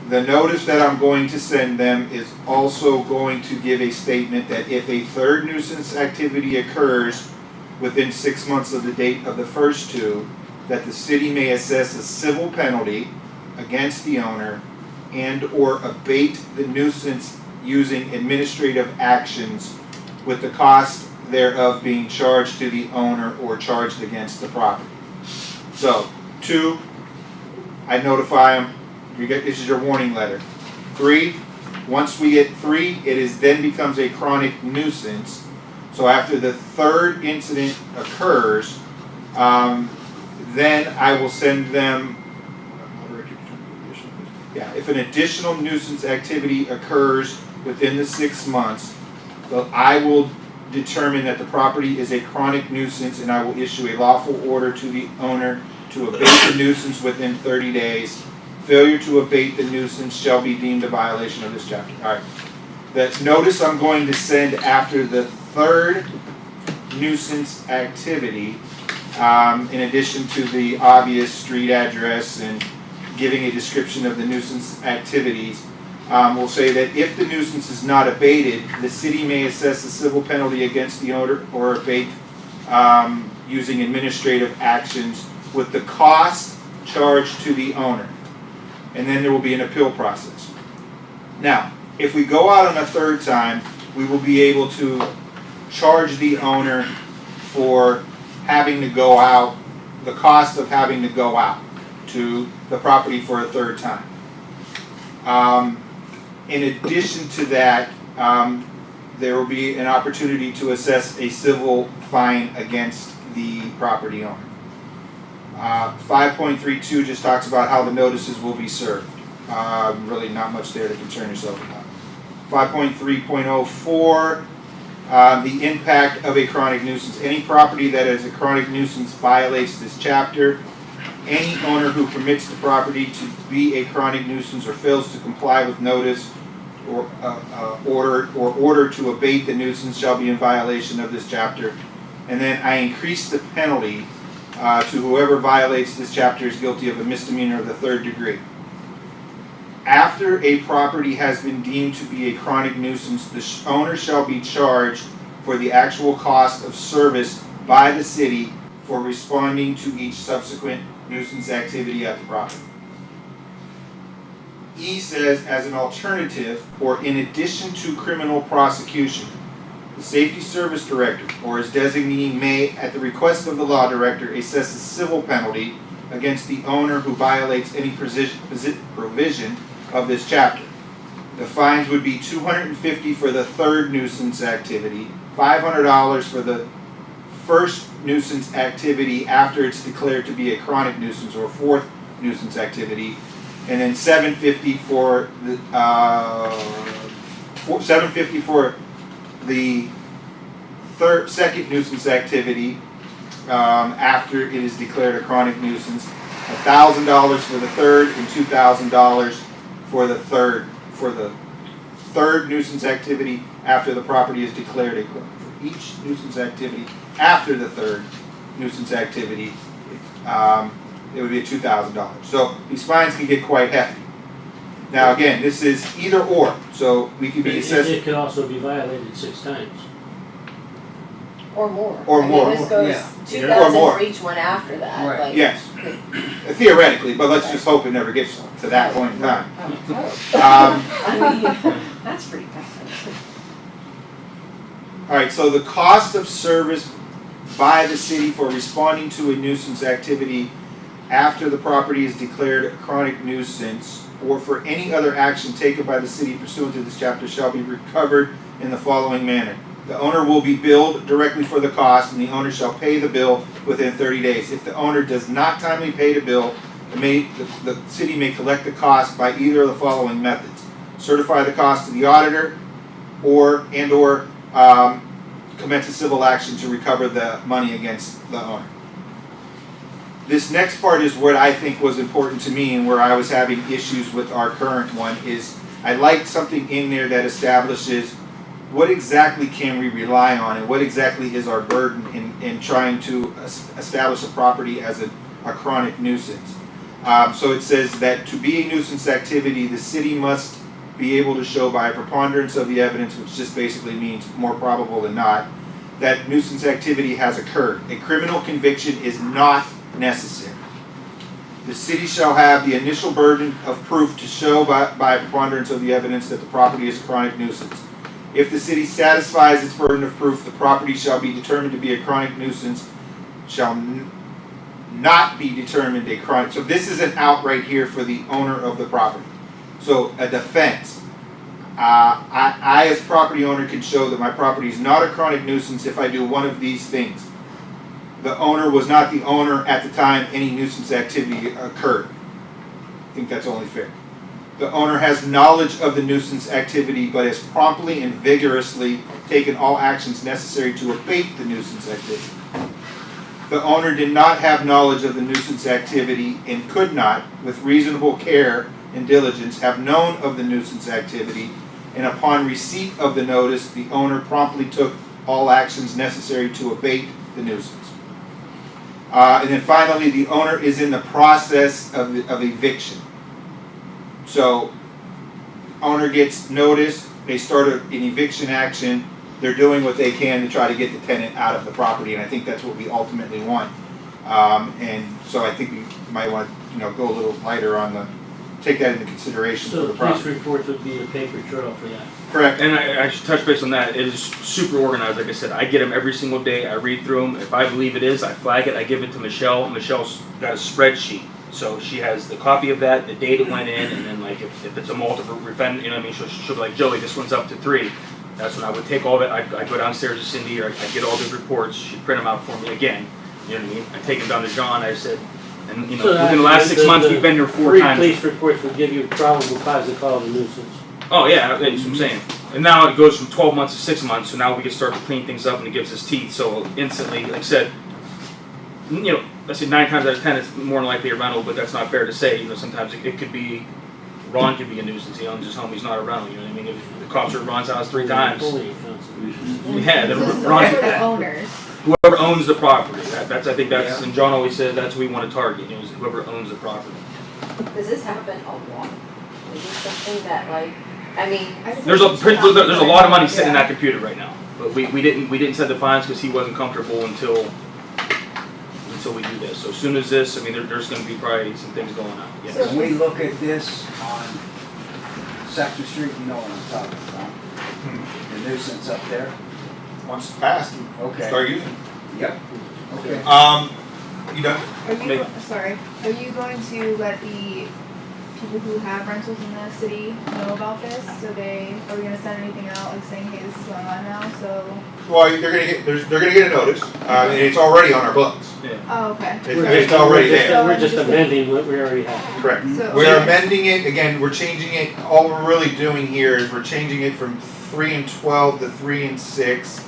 The notice that I'm going to send them is also going to give a statement that if a 3rd nuisance activity occurs within 6 months of the date of the first 2, that the city may assess a civil penalty against the owner and or abate the nuisance using administrative actions with the cost thereof being charged to the owner or charged against the property. So, 2, I notify them, this is your warning letter. 3, once we get 3, then becomes a chronic nuisance. So after the 3rd incident occurs, then I will send them, if an additional nuisance activity occurs within the 6 months, I will determine that the property is a chronic nuisance, and I will issue a lawful order to the owner to abate the nuisance within 30 days. Failure to abate the nuisance shall be deemed a violation of this chapter. All right. That notice I'm going to send after the 3rd nuisance activity, in addition to the obvious street address and giving a description of the nuisance activities, will say that if the nuisance is not abated, the city may assess a civil penalty against the owner or abate using administrative actions with the cost charged to the owner. And then there will be an appeal process. Now, if we go out on a 3rd time, we will be able to charge the owner for having to go out, the cost of having to go out. to the property for a third time. In addition to that, there will be an opportunity to assess a civil fine against the property owner. 5.32 just talks about how the notices will be served. Really not much there to concern yourself about. 5.3.04, the impact of a chronic nuisance. Any property that is a chronic nuisance violates this chapter. Any owner who permits the property to be a chronic nuisance or fails to comply with notice or order to abate the nuisance shall be in violation of this chapter. And then I increase the penalty to whoever violates this chapter is guilty of a misdemeanor of the 3rd degree. After a property has been deemed to be a chronic nuisance, the owner shall be charged for the actual cost of service by the city for responding to each subsequent nuisance activity at the property. E says, as an alternative or in addition to criminal prosecution, the Safety Service Director or his designee may, at the request of the Law Director, assess a civil penalty against the owner who violates any provision of this chapter. The fines would be $250 for the 3rd nuisance activity, $500 for the 1st nuisance activity after it's declared to be a chronic nuisance or 4th nuisance activity, and then $750 for the $750 for the 2nd nuisance activity after it is declared a chronic nuisance, $1,000 for the 3rd, and $2,000 for the 3rd nuisance activity after the property is declared a for each nuisance activity after the 3rd nuisance activity, it would be $2,000. So these fines can get quite hefty. Now again, this is either or, so we can be assessed. It could also be violated 6 times. Or more. Or more. I mean, this goes Yeah. 2,000 Or more. for each one after that, Right. like. Yes, theoretically, but let's just hope it never gets to that point in time. I mean, That's pretty bad. All right, so the cost of service by the city for responding to a nuisance activity after the property is declared a chronic nuisance or for any other action taken by the city pursuant to this chapter shall be recovered in the following manner. The owner will be billed directly for the cost, and the owner shall pay the bill within 30 days. If the owner does not timely pay the bill, the city may collect the cost by either of the following methods: certify the cost to the auditor, or commence a civil action to recover the money against the owner. This next part is what I think was important to me, and where I was having issues with our current one, is I liked something in there that establishes what exactly can we rely on and what exactly is our burden in trying to establish a property as a chronic nuisance. So it says that to be a nuisance activity, the city must be able to show by a preponderance of the evidence, which just basically means more probable than not, that nuisance activity has occurred. A criminal conviction is not necessary. The city shall have the initial burden of proof to show by a preponderance of the evidence that the property is a chronic nuisance. If the city satisfies its burden of proof, the property shall be determined to be a chronic nuisance, shall not be determined a chronic. So this is an out right here for the owner of the property. So a defense. I as property owner can show that my property is not a chronic nuisance if I do one of these things. The owner was not the owner at the time any nuisance activity occurred. I think that's only fair. The owner has knowledge of the nuisance activity but has promptly and vigorously taken all actions necessary to abate the nuisance activity. The owner did not have knowledge of the nuisance activity and could not, with reasonable care and diligence, have known of the nuisance activity, and upon receipt of the notice, the owner promptly took all actions necessary to abate the nuisance. And then finally, the owner is in the process of eviction. So, owner gets notice, they start an eviction action, they're doing what they can to try to get the tenant out of the property, and I think that's what we ultimately want. And so I think we might want to, go a little lighter on take that into consideration for So the police property. reports would be a paper trail for that. Correct. And I should touch base on that. It is super organized. Like I said, I get them every single day. I read through them. If I believe it is, I flag it. I give it to Michelle. Michelle's got a spreadsheet. So she has the copy of that, the date it went in, and then like if it's a multiple offender, you know what I mean, she'll be like, Joey, this one's up to 3. That's when I would take all that, I'd go downstairs to Cindy, or I'd get all the reports, she'd print them out for me again, you know what I mean? I'd take them down to John, I said, and you know, So within the last 6 months, we've been here 4 times. 3 police reports would give you probable cause to call it a nuisance. Oh yeah, that's what I'm saying. And now it goes from 12 months to 6 months, so now we can start to clean things up and it gives us teeth, so instantly, like I said, you know, I said 9 times out of 10 it's more than likely a rental, but that's not fair to say, you know, sometimes it could be, Ron could be a nuisance, he owns his home, he's not a rental, you know what I mean? If the cops are at Ron's house 3 times, Only accounts of nuisance. yeah, then This is Ron, for the owners. whoever owns the property, that's, I think that's, and John always says that's who we want to target, you know, is whoever owns the property. Does this happen a lot? Is this something that like, I mean, There's a lot of money sitting in that computer right now, but we didn't set the fines because he wasn't comfortable until we do this. So as soon as this, I mean, there's going to be probably some things going on. Yes. When we look at this on Sector Street, you know what I'm talking about? The nuisance up there? Once it's passed, Okay. start using it. Yep. Okay. You know, Are you, sorry, are you going to let the people who have rentals in the city know about this? So are we gonna send anything out like saying, hey, this is going on now, so? well, they're gonna get a notice, and it's already on our books. Yeah. Oh, okay. It's already there. We're just amending what we already have. Correct. So- We're amending it, again, we're changing it, all we're really doing here is we're changing it from 3 and 12 to 3 and 6.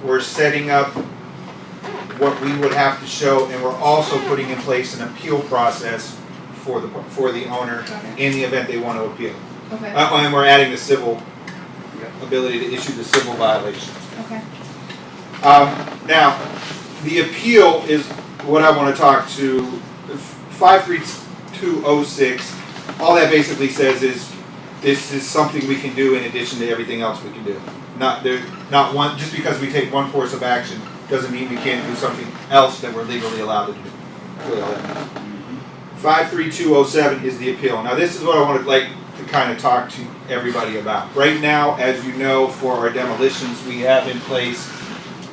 We're setting up what we would have to show, and we're also putting in place an appeal process for the owner in the event they want to appeal. Okay, And we're adding the civil ability to issue the civil violations. okay. Now, the appeal is what I want to talk to. 53206, all that basically says is this is something we can do in addition to everything else we can do. Not one, just because we take one course of action doesn't mean we can't do something else that we're legally allowed to do. That's really all that means. 53207 is the appeal. Now this is what I want to kind of talk to everybody about. Right now, as you know, for our demolitions, we have in place,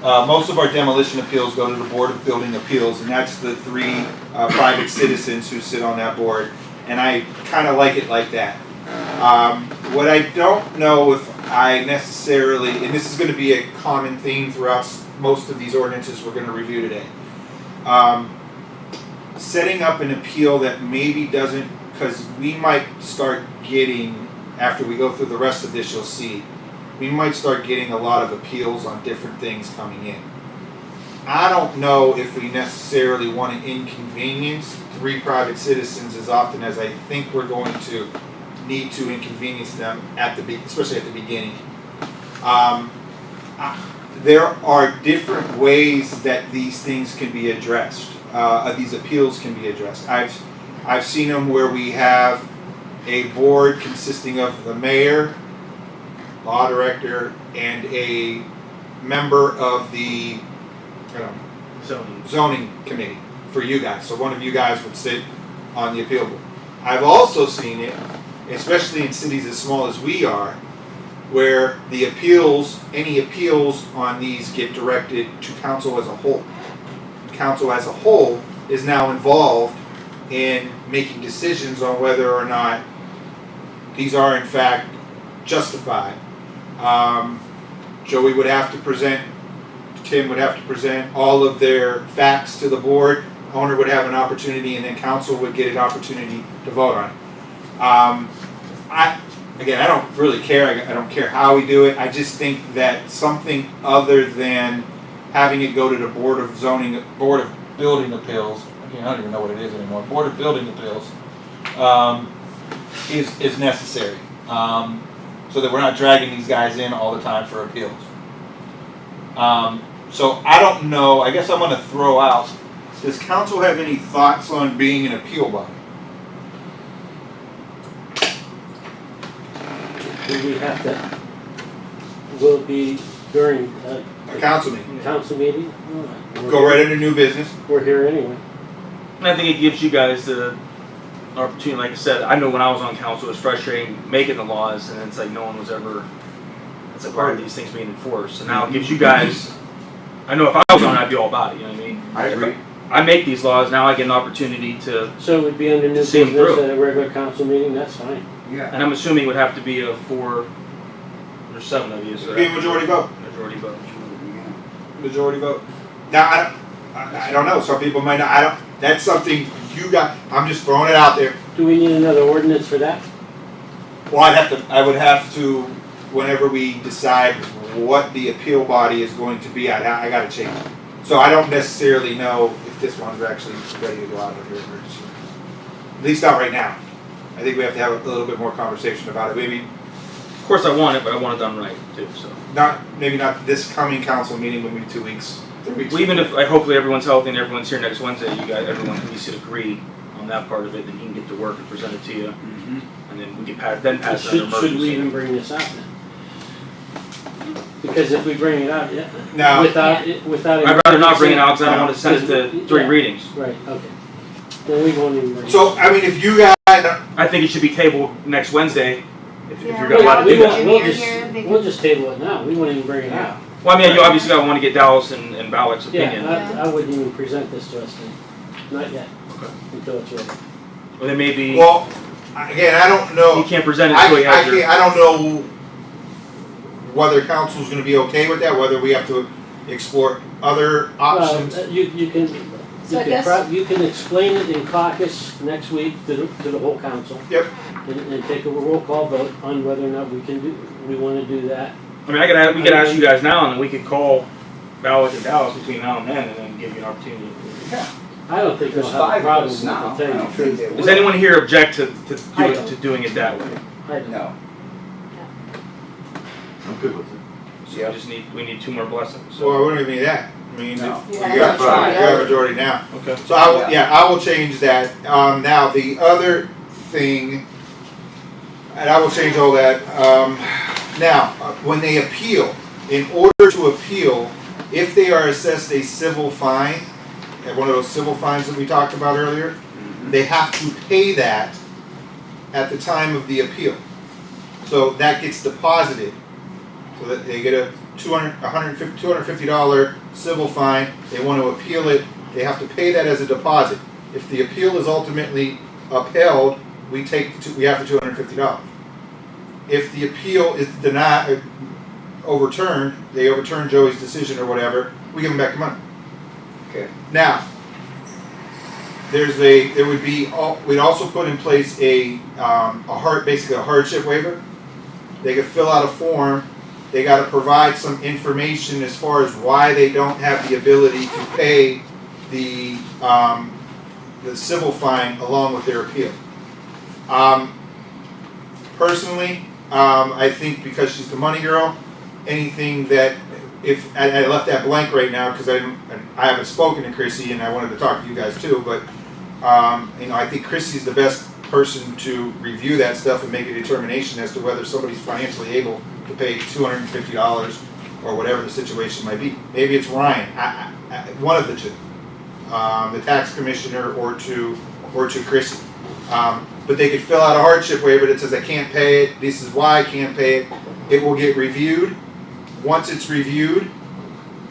most of our demolition appeals go to the Board of Building Appeals, and that's the 3 private citizens who sit on that board, and I kind of like it like that. What I don't know if I necessarily, and this is going to be a common theme throughout most of these ordinances we're going to review today, setting up an appeal that maybe doesn't, because we might start getting, after we go through the rest of this you'll see, we might start getting a lot of appeals on different things coming in. I don't know if we necessarily want to inconvenience 3 private citizens as often as I think we're going to need to inconvenience them especially at the beginning. There are different ways that these things can be addressed. These appeals can be addressed. I've seen them where we have a board consisting of the mayor, law director, and a member of the zoning committee for you guys. So one of you guys would sit on the appeal board. I've also seen it, especially in cities as small as we are, where the appeals, any appeals on these get directed to council as a whole. Council as a whole is now involved in making decisions on whether or not these are in fact justified. Joey would have to present, Tim would have to present all of their facts to the board, owner would have an opportunity, and then council would get an opportunity to vote on it. I don't really care, I don't care how we do it, I just think that something other than having it go to the Board of Building Appeals, I don't even know what it is anymore, Board of Building Appeals, is necessary. So that we're not dragging these guys in all the time for appeals. So I don't know, I guess I'm going to throw out, does council have any thoughts on being an appeal body? Do we have to, will it be during A council meeting. council meeting? Go right into new business. We're here anyway. And I think it gives you guys the opportunity, like I said, I know when I was on council it was frustrating making the laws, and it's like no one was ever, it's like why are these things being enforced? So now it gives you guys, I know if I was on it, I'd be all about it, you know what I mean? I agree. I make these laws, now I get an opportunity to, So it would be under new See 'em business through. at a regular council meeting, that's fine. Yeah. and I'm assuming it would have to be a 4, there's 7 of you, so. It'd be a majority vote. Majority vote. Majority vote. Now, I don't know, some people might not, that's something you got, I'm just throwing it out there. Do we need another ordinance for that? Well, I would have to, whenever we decide what the appeal body is going to be, I gotta change it. So I don't necessarily know if this one's actually ready to go out under emergency. At least not right now. I think we have to have a little bit more conversation about it, maybe Of course I want it, but I want it done right too, so. maybe not this coming council meeting, but maybe 2 weeks, 3 weeks. Well, even if, hopefully everyone's healthy and everyone's here next Wednesday, you guys, everyone can at least agree on that part of it, then he can get to work and present it to you, Mm-hmm. and then we can pass it under emergency. Should we even bring this out then? Because if we bring it out, yeah, No. without. I'd rather not bring it out, because I don't No. want to send it to 3 Yeah. readings. Right, okay. Then we won't even bring it. So, I mean, if you guys, I think it should be tabled next Wednesday, if Yeah. you're gonna allow to We do won't, that. we'll Jimmy, just, you're here, they we'll can- just table it now, we won't even bring it out. Well, I mean, you obviously gotta want to get Dallas and Balak's opinion. Yeah, I wouldn't even present this to us then, not yet, Okay. until it's ready. Or then maybe, well, again, I don't know. he can't present it until he has your. I don't know whether council's gonna be okay with that, whether we have to explore other options. Well, you can, So I guess- you can explain it in caucus next week to the whole council. Yep. And take a roll call vote on whether or not we wanna do that. I mean, we could ask you guys now, and then we could call Balak and Dallas between now and then, and then give you an opportunity. I don't think they'll There's have a 5 of problem us with it, now. to tell I you don't the truth. think they Does would. anyone here object to I don't. doing it that way? I don't. No. I'm good with it. So we need 2 more blessings. Well, So. what do we mean that? I mean, No. you Yeah, got that's a majority now. Okay. So I will change that. Now, the other thing, and I will change all that. Now, when they appeal, in order to appeal, if they are assessed a civil fine, one of those civil fines that we talked about earlier, they have to pay that at the time of the appeal. So that gets deposited, so that they get a $250 civil fine. They want to appeal it, they have to pay that as a deposit. If the appeal is ultimately upheld, we have the $250. If the appeal is denied, overturned, they overturn Joey's decision or whatever, we give them back the money. Okay. Now, we'd also put in place basically a hardship waiver. They could fill out a form, they gotta provide some information as far as why they don't have the ability to pay the civil fine along with their appeal. Personally, I think because she's the money girl, anything that, I left that blank right now because I haven't spoken to Chrissy and I wanted to talk to you guys too, but I think Chrissy's the best person to review that stuff and make a determination as to whether somebody's financially able to pay $250 or whatever the situation might be. Maybe it's Ryan, one of the two, the tax commissioner or to Chrissy. But they could fill out a hardship waiver that says I can't pay it, this is why I can't pay it. It will get reviewed. Once it's reviewed,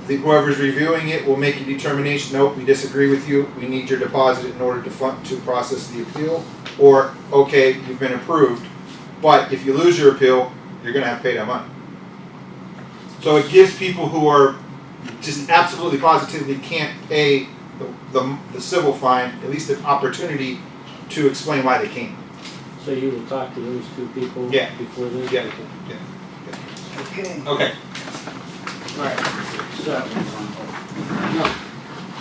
whoever's reviewing it will make a determination, nope, we disagree with you, we need your deposit in order to process the appeal, or, okay, you've been approved, but if you lose your appeal, you're gonna have to pay that money. So it gives people who are just absolutely positively can't pay the civil fine, at least an opportunity to explain why they can't. So you will talk to those 2 people Yeah. before they. Yeah. Okay. Okay. Alright, so, no,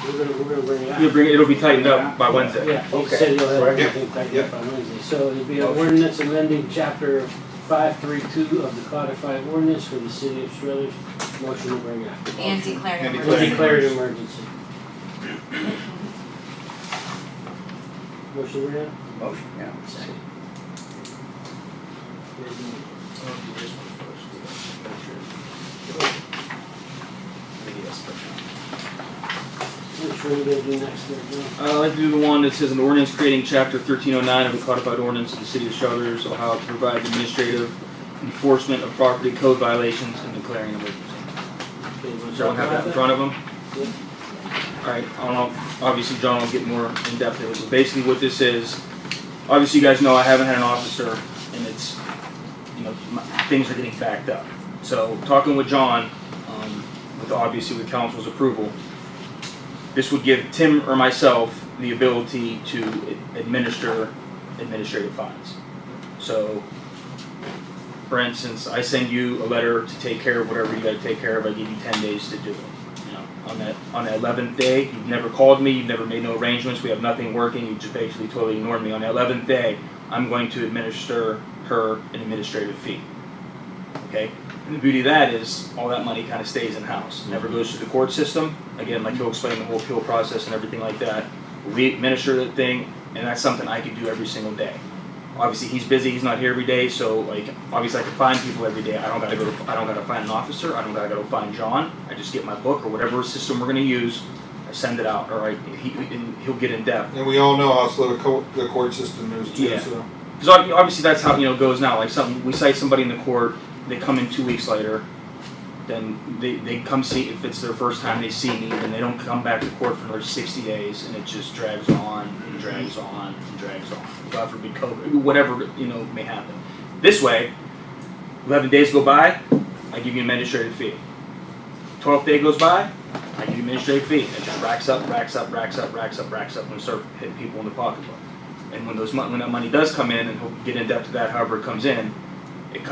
we're gonna bring it out. It'll be tightened up by Wednesday. Yeah, he Okay. said he'll have Right. everything tightened Yep. up by Wednesday. So it'll be an ordinance amending chapter 532 of the codified ordinance for the city of Struthers. Motion to bring it out. And declaring And emergency. Declared emergency. Motion to bring it out? Motion, yeah. Second. Which one are we gonna do next there, John? I'd like to do the one that says an ordinance creating chapter 1309 of the codified ordinance of the city of Struthers, Ohio, to provide administrative enforcement of property code violations and declaring an emergency. Okay, you wanna Does everyone talk have that in about front of them? Yeah. Alright, I don't know, obviously John will get more in depth into it, but basically what this is, obviously you guys know I haven't had an officer, and it's, you know, things are getting backed up. So, talking with John, obviously with council's approval, this would give Tim or myself the ability to administer administrative fines. So, for instance, I send you a letter to take care of whatever you gotta take care of, I give you 10 days to do it. You know, on that 11th day, you've never called me, you've never made no arrangements, we have nothing working, you just basically totally ignored me. On that 11th day, I'm going to administer her an administrative fee. Okay? And the beauty of that is, all that money kind of stays in-house. Never goes through the court system. Again, like he'll explain the whole appeal process and everything like that. We administer the thing, and that's something I can do every single day. Obviously, he's busy, he's not here every day, so like, obviously I can find people every day. I don't gotta find an officer, I don't gotta go find John. I just get my book or whatever system we're gonna use, I send it out, or he'll get in depth. And we all know how slow the court system is too, Yeah. so. Because obviously that's how, you know, it goes now. Like we cite somebody in the court, they come in 2 weeks later, then they come see, if it's their first time they see me, then they don't come back to court for another 60 days, and it just drags on and drags on and drags on. God forbid COVID, whatever, you know, may happen. This way, 11 days go by, I give you an administrative fee. 12th day goes by, I give you an administrative fee. It just racks up, racks up, racks up, racks up, racks up, and start hitting people in the pocketbook. And when that money does come in, and he'll get in depth to that, however it comes in, it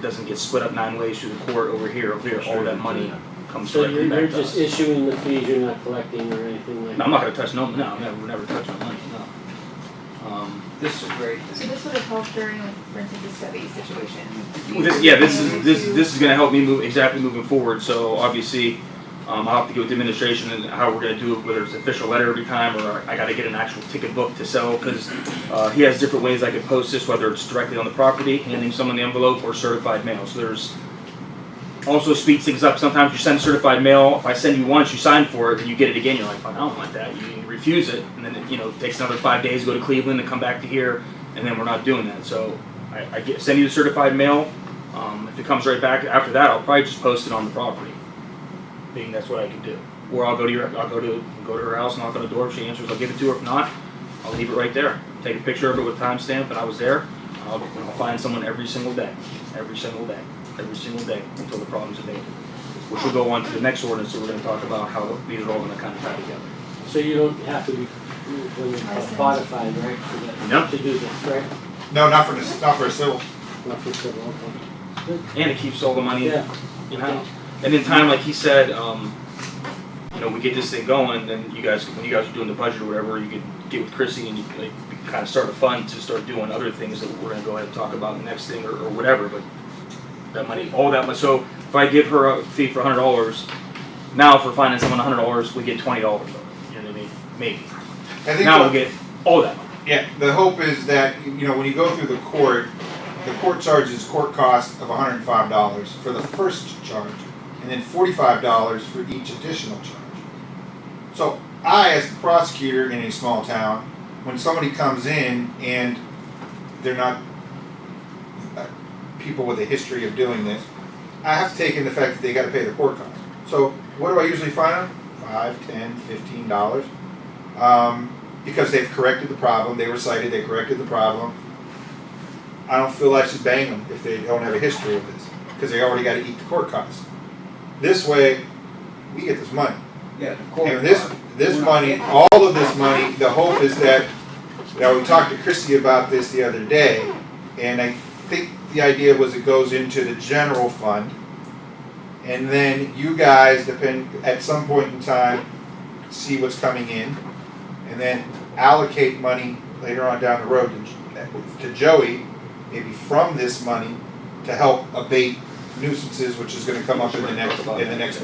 doesn't get split up 9 ways through the court over here. All that money comes So directly you're back to just us. issuing the fees, you're not collecting or anything like No, that? I'm not gonna touch we'll never touch no money, no. This is great. So this would have helped during, for instance, the study situation. Well, this is gonna help me moving forward, so obviously, I'll have to get with the administration and how we're gonna do it, whether it's an official letter every time, or I gotta get an actual ticket book to sell, because he has different ways I can post this, whether it's directly on the property, handing someone the envelope, or certified mail. So there's also speeds things up. Sometimes you send certified mail, if I send you once, you sign for it, and you get it again, you're like, I don't want that, you refuse it, and then it takes another 5 days to go to Cleveland and come back to here, and then we're not doing that. So I send you the certified mail. If it comes right back after that, I'll probably just post it on the property. Being that's what I can do. Or I'll go to her house, knock on the door. If she answers, I'll give it to her. If not, I'll leave it right there. Take a picture of it with timestamp, and I was there. I'll find someone every single day, until the problem's abated. Which will go on to the next ordinance that we're going to talk about, how these are all going to kind of tie together. So you don't have to be codified, right, for that, No. to do this, right? No, not for a civil. Not for civil, okay. And it keeps all the money Yeah. in-house. And in time, like he said, we get this thing going, then when you guys are doing the budget or whatever, you could get with Chrissy and you kind of start a fund to start doing other things that we're gonna go ahead and talk about in the next thing or whatever, but that money, all that money, so if I give her a fee for $100, now if we're finding someone $100, we get $20, you know what I mean? Maybe. I think Now the- we'll get all that money. Yeah, the hope is that, when you go through the court charges court cost of $105 for the first charge, and then $45 for each additional charge. So I, as the prosecutor in a small town, when somebody comes in and they're not people with a history of doing this, I have to take in the fact that they got to pay the court cost. So what do I usually fine them? $5, $10, $15. Because they've corrected the problem, they were cited, they corrected the problem. I don't feel I should bang them if they don't have a history of this, because they already got to eat the court costs. This way, we get this money. Yeah, the court. And this money, all of this money, the hope is that, we talked to Chrissy about this the other day, and I think the idea was it goes into the general fund, and then you guys, at some point in time, see what's coming in, and then allocate money later on down the road to Joey, maybe from this money, to help abate nuisances, which is going to come up in the next ordinance.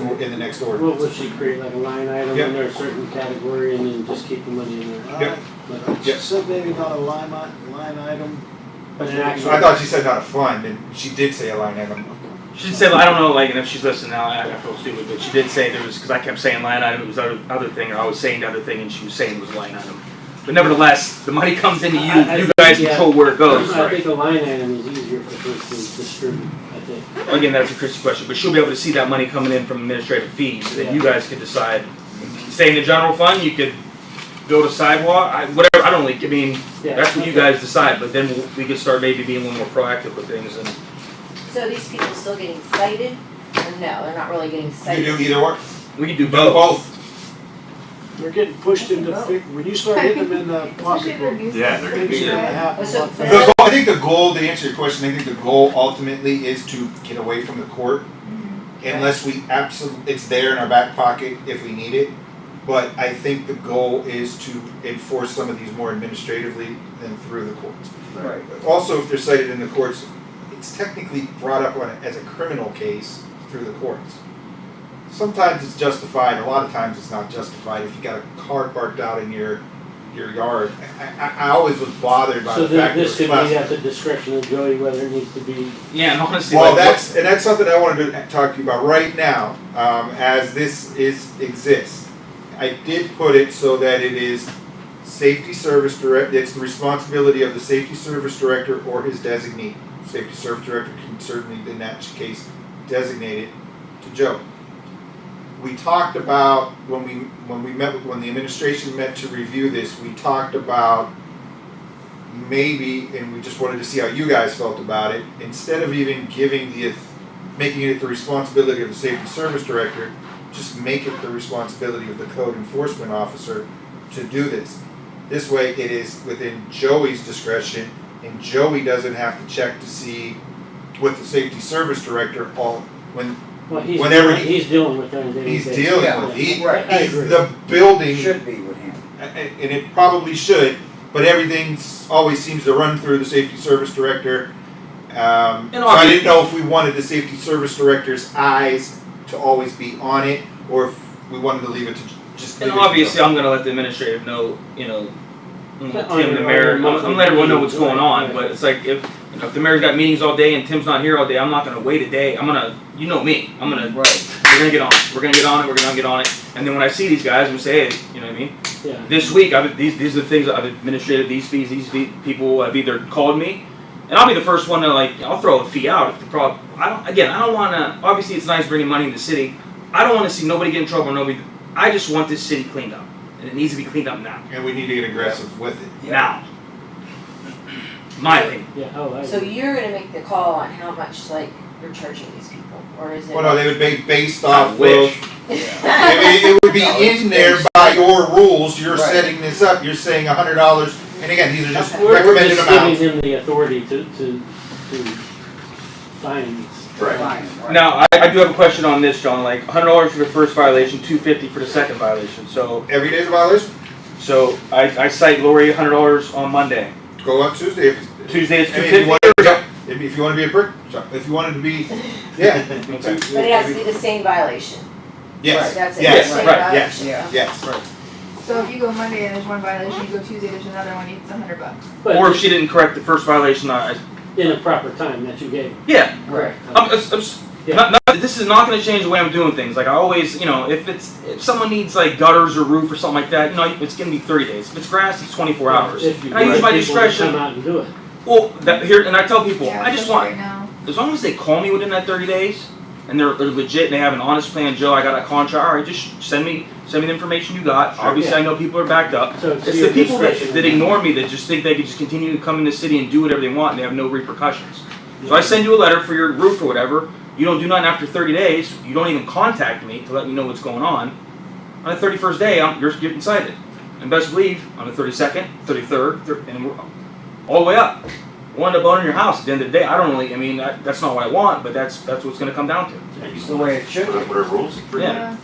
Well, would she create like a line item Yep. under a certain category and then just keep the money in there? Yep. But- Yep. So maybe not a line item. But an So actual. I thought she said not a fund, and she did say a line item. She did say, I don't know, and if she's listening now, I feel stupid, but she did say there was, because I kept saying line item, it was other thing, or I was saying the other thing, and she was saying it was a line item. But nevertheless, the money comes into you, you guys control where it goes. I think a line item is easier for her to distribute, I think. Again, that's a Christie question, but she'll be able to see that money coming in from administrative fees, and then you guys can decide, stay in the general fund, you could build a sidewalk, whatever, I don't like, I mean, Yeah. that's what you guys decide, but then we could start maybe being a little more proactive with things and. So are these people still getting cited? Or no, they're not really getting You cited? do either or. We could do Do both. both. They're getting pushed into, when you start hitting them in the Especially if they're pocketbook, nuisance. Yeah, they're things are gonna Right. happen. So- a lot so- faster. I think the goal, to answer your question, I think the goal ultimately is to get away from the court. Unless we absolutely, it's there in our back pocket if we need it. But I think the goal is to enforce some of these more administratively than through the courts. Right. Also, if they're cited in the courts, it's technically brought up on as a criminal case through the courts. Sometimes it's justified, a lot of times it's not justified. If you got a car parked out in your yard, I always was bothered by So the fact that this it's could be classified. at the discretion of Joey whether it needs to be. Yeah, and honestly, Well, like, that's something I wanted to talk to you about right now, as this exists. I did put it so that it is safety service direct, it's the responsibility of the safety service director or his designee. Safety service director can certainly, in that case, designate it to Joe. We talked about, when the administration met to review this, we talked about maybe, and we just wanted to see how you guys felt about it, instead of even making it the responsibility of the safety service director, just make it the responsibility of the code enforcement officer to do this. This way it is within Joey's discretion, and Joey doesn't have to check to see what the safety service director, Well, Whenever he's dealing with that on a daily he's basis. dealing Yeah. with. He's Right. I agree. the building, Should be with him. and it probably should, but everything always seems to run through the safety service director. So I didn't know if we wanted the safety service director's eyes to always be on it, or if we wanted to leave it to just. and leave it to obviously, Joe. I'm gonna let the administrative know, On Tim, your- the on mayor, your I'm monthly letting everyone know what's meetings, going right, on, right. but it's like, if the mayor's got meetings all day and Tim's not here all day, I'm not gonna wait a day, you know me, I'm gonna, Right. we're gonna get on it, we're gonna get on it, and then when I see these guys, I'm gonna say, hey, you know what I mean? Yeah. This week, these are the things I've administrated, these people have either called me, and I'll be the first one to I'll throw a fee out if the problem, I don't wanna, obviously it's nice bringing money in the city, I don't wanna see nobody get in trouble, I just want this city cleaned up, and it needs to be cleaned up now. And we need to get aggressive with it. Now. My opinion. Yeah, I So agree. you're gonna make the call on how much you're charging these people, or is it? Well, no, they would be based I off of. wish. It would be No, in there it's by your rules, you're Right. setting this up, you're saying $100, and again, these are just We're recommended just amounts. giving him the authority to find these. Right. Fine, right. Now, I do have a question on this, John, $100 for the first violation, $250 for the second violation, Every day's a violation, so I cite Lori $100 on Monday. go on Tuesday. Tuesday it's I mean, if you $250. wanted if you want to be a prick, if you wanted to be, yeah. But it has to be the same violation. Yes, That's it. yes, Same right, yes, violation. yes. So if you go Monday and there's one violation, you go Tuesday, there's another one, it's $100. But Or if she didn't correct the first violation, in a proper time that you gave. yeah. Right. Yeah. This is not going to change the way I'm doing things. I always, if someone needs gutters or roof or something like that, it's going to be 30 days. If it's grass, it's 24 hours. If you And I use want my people to discretion. come out and do it. Well, and I tell people, Yeah, I just especially want, right now. as long as they call me within that 30 days, and they're legit and they have an honest plan, Joe, I got a contract, all right, just send me the information you got. Sure. Obviously, Yeah. I know people are backed up. So It's your the people that discretion. ignore me, that just think they can just continue to come in the city and do whatever they want and they have no repercussions. So I send you a letter for your roof or whatever, you don't do nothing after 30 days, you don't even contact me to let me know what's going on. On the 31st day, you're getting cited. And best believe, on the 32nd, 33rd, and we're all the way up. We'll end up owning your house at the end of the day. I don't really, that's not what I want, but that's what it's going to come down to. It's the way it should be. What are rules? Yeah.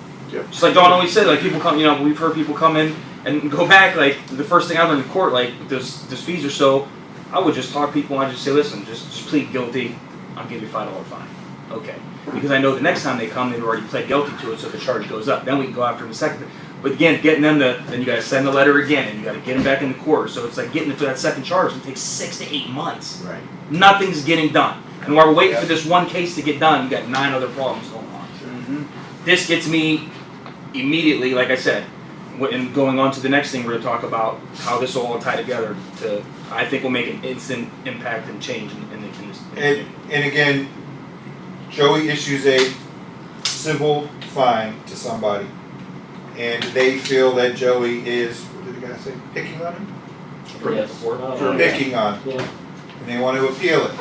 Just like Don always said, people come, we've heard people come in and go back, the first thing I learned in court, this fees are so, I would just talk to people and I'd just say, listen, just plead guilty, I'll give you a $5 fine. Okay. Because I know the next time they come, they've already pled guilty to it, so the charge goes up. Then we can go after them a second. But again, getting them then you gotta send the letter again, and you gotta get them back in the court. So it's getting them to that second charge, it takes 6 to 8 months. Right. Nothing's getting done. And while we're waiting for this one case to get done, you got 9 other problems going on. Mm-hmm. This gets me immediately, like I said, and going on to the next thing we're gonna talk about, how this will all tie together to, I think will make an instant impact and change in this. And again, Joey issues a civil fine to somebody. and they feel that Joey is, what did the guy say, picking on him? Yes. For picking on him. Yeah. And they want to appeal it.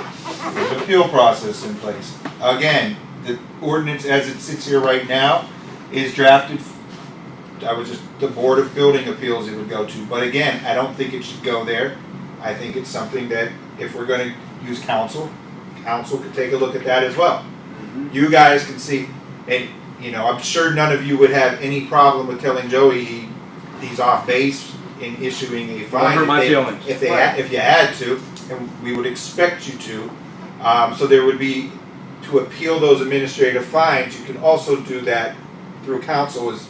There's an appeal process in place. Again, the ordinance as it sits here right now is drafted, the Board of Building Appeals it would go to. But again, I don't think it should go there. I think it's something that if we're gonna use council could take a look at that as well. You guys can see, and I'm sure none of you would have any problem with telling Joey he's off base in issuing a fine. Hurt my feelings. If you had to, and we would expect you to. So there would be, to appeal those administrative fines, you can also do that through council is,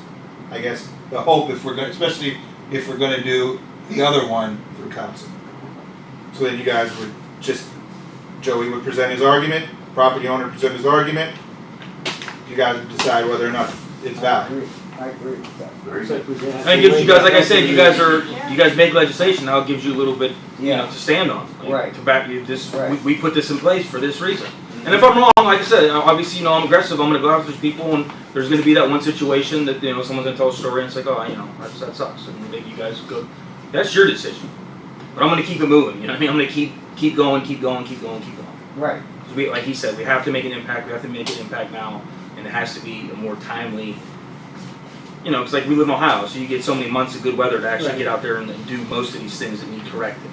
I guess, the hope especially if we're gonna do the other one through council. So then you guys would Joey would present his argument, property owner present his argument, you guys would decide whether or not it's valid. I agree with that. Looks like we're gonna have And it to gives you wait guys, like I back said, up you to guys make legislation, now it gives you a little bit, Yeah. to stand on. Like, Right. To back you, this, Right. we put this in place for this reason. And if I'm wrong, like I said, obviously, I'm aggressive, I'm gonna go after these people, and there's gonna be that one situation that, someone's gonna tell a story, and it's like, oh, that sucks, and maybe you guys go, that's your decision. But I'm gonna keep it moving, you know what I mean? I'm gonna keep going. Right. Like he said, we have to make an impact, we have to make an impact now, and it has to be a more timely, it's like we live in Ohio, so you get so many months of good weather to actually Right. get out there and do most of these things that need correcting.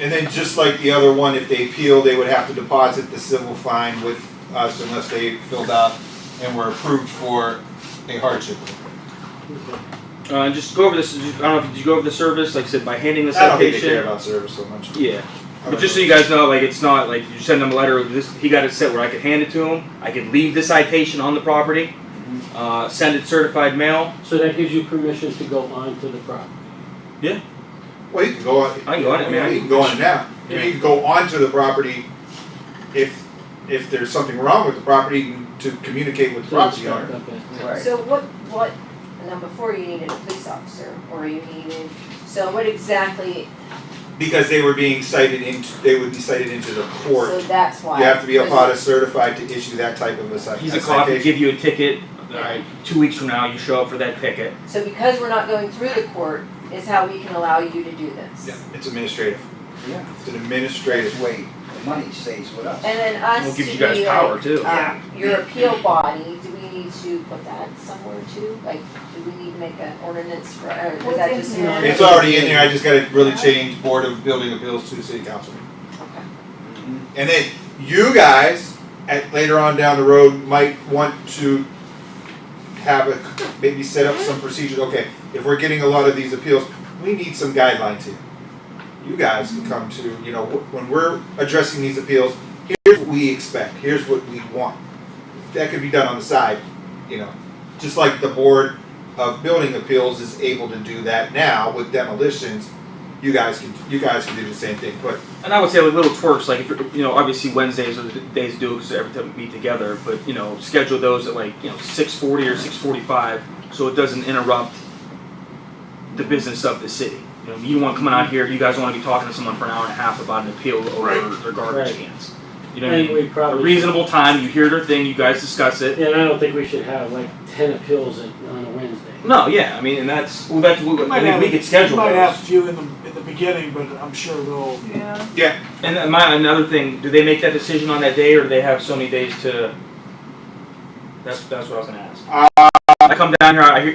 And then just like the other one, if they appeal, they would have to deposit the civil fine with us unless they filled out and were approved for a hardship. Just go over this, I don't know, did you go over the service, like I said, by handing the I don't think they care citation? about service so much. Yeah, but just so you guys know, like, it's not like you send them a letter, he got it set where I could hand it to him, I could leave the citation on the property, send it certified mail. So that gives you permission to go onto the property. Well, you can go on. I can go on it, man. You can go on it now. You can go onto the property if there's something wrong with the property to communicate with the property owner. Right. So what, now before you needed a police officer, or you needed, so what exactly, Because they would be cited into the court. so that's why. You have to be a PATA certified to issue that type of a citation. He's a cop, he'll give you a ticket, alright, 2 weeks from now, you show up for that ticket. So because we're not going through the court, is how we can allow you to do this. Yeah, it's administrative. Yeah. It's an administrative. This way, the money stays with us. And then us Well, it gives to you guys be power, like, too. your appeal body, do we need to put that somewhere too? Like, do we need to make an ordinance for, or is that just? What's in here? It's already in there, I just gotta really change Board of Building Appeals to City Council. Okay. And then you guys, later on down the road, might want to maybe set up some procedures. Okay, if we're getting a lot of these appeals, we need some guidelines here. You guys can come to, when we're addressing these appeals, here's what we expect, here's what we want. That could be done on the side, just like the Board of Building Appeals is able to do that now with demolitions. You guys can do the same thing, but And I would say like little twerks, like if obviously Wednesdays are the days to do it because every time we meet together, but schedule those at like 6:40 or 6:45 so it doesn't interrupt the business of the city. You don't want coming out here, you guys want to be talking to someone for an hour and a half about an appeal over their garbage Right. cans. You know what I And mean? we A probably. reasonable time, you hear their thing, you guys discuss it. And I don't think we should have like 10 appeals on a Wednesday. No, yeah, I mean, and that's we could schedule We might have a those. few in the beginning, but I'm sure they'll. Yeah. And another thing, do they make that decision on that day, or do they have so many days to? That's what I was gonna ask. I come down here, I hear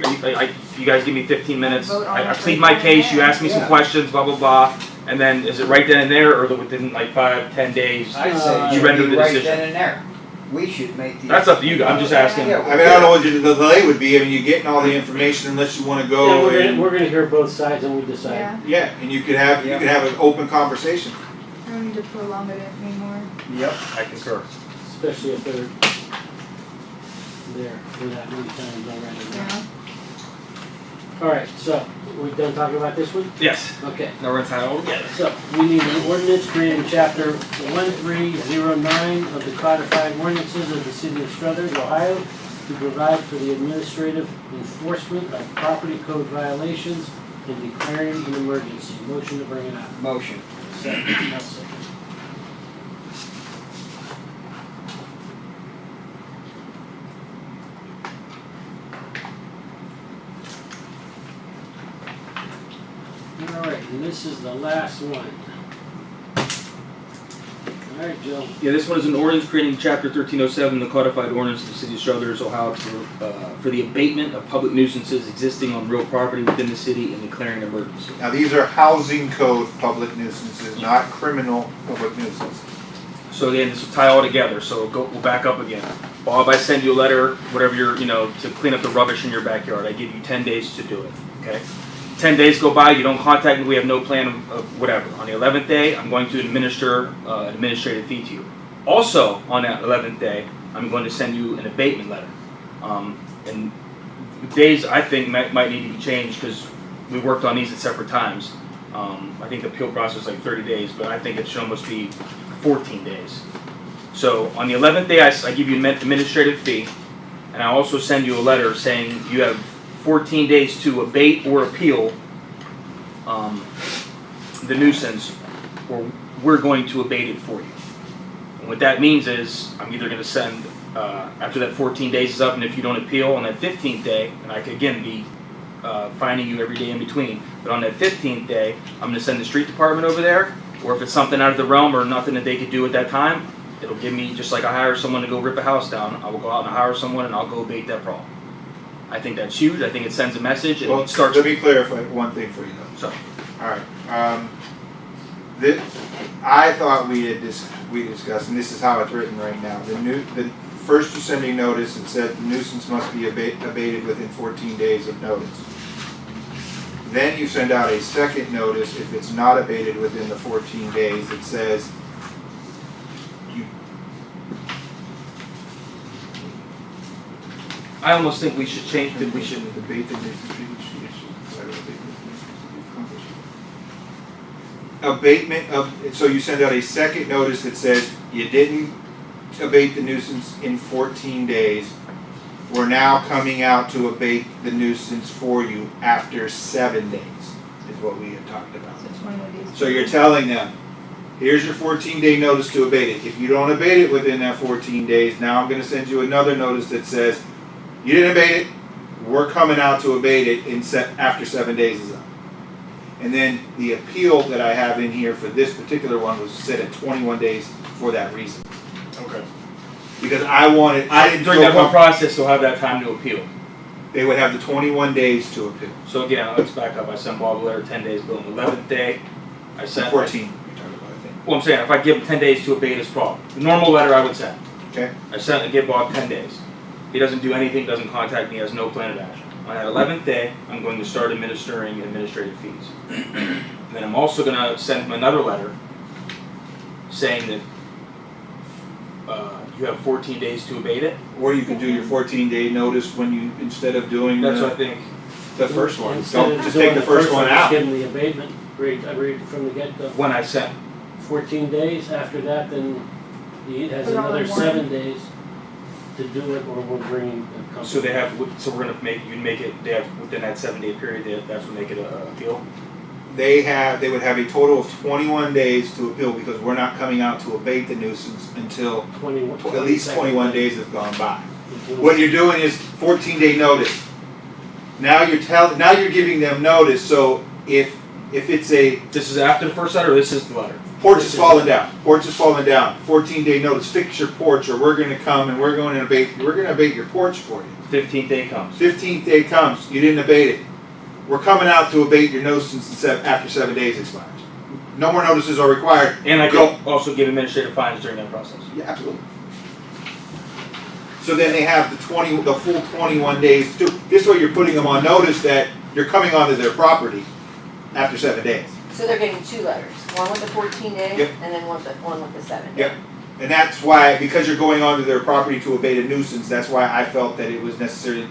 you guys give me 15 minutes. Vote on I it plead right my then and case. You there. ask me some Yeah. questions, blah blah blah, and then is it right then and there, or within like 5-10 days? I'd say You it should render be the right decision. then and there. We should make the. That's up to you guys. I'm just asking. Yeah, I don't know what the delay would be. I mean, you're getting all the information unless you want to go. Yeah, we're gonna hear both sides and we decide. Yeah. Yeah, and you could have an open conversation. I don't need to prolong it anymore. Yep. I concur. Especially if they're there for that many times already. Yeah. Alright, so, we done talking about this one? Yes. Okay. Now we're gonna tie it all together. So, we need an ordinance creating chapter 1309 of the codified ordinances of the city of Struthers, Ohio, to provide for the administrative enforcement of property code violations and declaring an emergency. Motion to bring it out. Motion. Second. I'll second. And this is the last one. All right, Joe. Yeah, this one is an ordinance creating chapter 1307, the codified ordinance of the city of Struthers, Ohio, for the abatement of public nuisances existing on real property within the city and declaring an emergency. Now, these are housing code public nuisances, not criminal public nuisances. So again, this will tie all together, so we'll back up again. Bob, I send you a letter, whatever you're, to clean up the rubbish in your backyard. I give you 10 days to do it, okay? 10 days go by, you don't contact me, we have no plan of whatever. On the 11th day, I'm going to administer an administrative fee to you. Also, on that 11th day, I'm going to send you an abatement letter. And days, I think, might need to be changed because we worked on these at separate times. I think the appeal process is like 30 days, but I think it should almost be 14 days. So on the 11th day, I give you an administrative fee, and I also send you a letter saying you have 14 days to abate or appeal the nuisance, or we're going to abate it for you. And what that means is I'm either going to send, after that 14 days is up, and if you don't appeal on that 15th day, and I could again be fining you every day in between, but on that 15th day, I'm going to send the street department over there, or if it's something out of the realm or nothing that they could do at that time, it'll give me, just like I hire someone to go rip a house down, I will go out and hire someone and I'll go abate that problem. I think that's huge. I think it sends a message. And Well, it starts. let me clarify one thing for you though. So, All right. I thought we discussed, and this is how it's written right now. The first you send a notice, it said the nuisance must be abated within 14 days of notice. Then you send out a second notice. If it's not abated within the 14 days, it says I almost think we should change that. We should. abate the nuisance. Abatement of, so you send out a second notice that says you didn't abate the nuisance in 14 days. We're now coming out to abate the nuisance for you after 7 days, is what we had talked about. So 21 days. So you're telling them, here's your 14-day notice to abate it. If you don't abate it within that 14 days, now I'm gonna send you another notice that says, you didn't abate it, we're coming out to abate it after 7 days is up. And then the appeal that I have in here for this particular one was set at 21 days for that reason. Okay. Because I didn't During that whole process, they'll have that time to appeal. they would have the 21 days to appeal. So again, let's back up. I sent Bob a letter 10 days ago. On the 11th day, I sent 14, you're talking about, I think. Well, I'm saying if I give him 10 days to abate his problem, the normal letter I would send. Okay. I give Bob 10 days. He doesn't do anything, doesn't contact me, has no plan of action. On that 11th day, I'm going to start administering administrative fees. And then I'm also going to send him another letter saying that you have 14 days to abate it. Or you can do your 14-day notice when you, instead of doing That's what I the think. first one. Instead Don't of just doing take the first one just out. give them the abatement rate, I read from the get-go. When I sent, 14 days, after that, then he has Put it all another in one. 7 days to do it, or we'll bring a company. so they have, so we're going to make, you make it, they have, within that 7-day period, that's when they get a appeal. They would have a total of 21 days to appeal because we're not coming out to abate the nuisance until 21. at least 21 days have gone by. What you're doing is 14-day notice. Now you're giving them notice, so if it's a This is after the first letter, or this is the letter? porch is falling down, 14-day notice, fix your porch, or we're gonna come and we're gonna abate your porch for you. 15th day comes. 15th day comes, you didn't abate it. We're coming out to abate your nuisance after 7 days expires. No more notices are required. And I Go. can also give administrative fines during that process. Yeah, absolutely. So then they have the full 21 days to, this way you're putting them on notice that you're coming onto their property after 7 days. So they're getting 2 letters, one with the 14 days, Yep. and then one with the 7 days. Yep. And that's why, because you're going onto their property to abate a nuisance, that's why I felt that it was necessary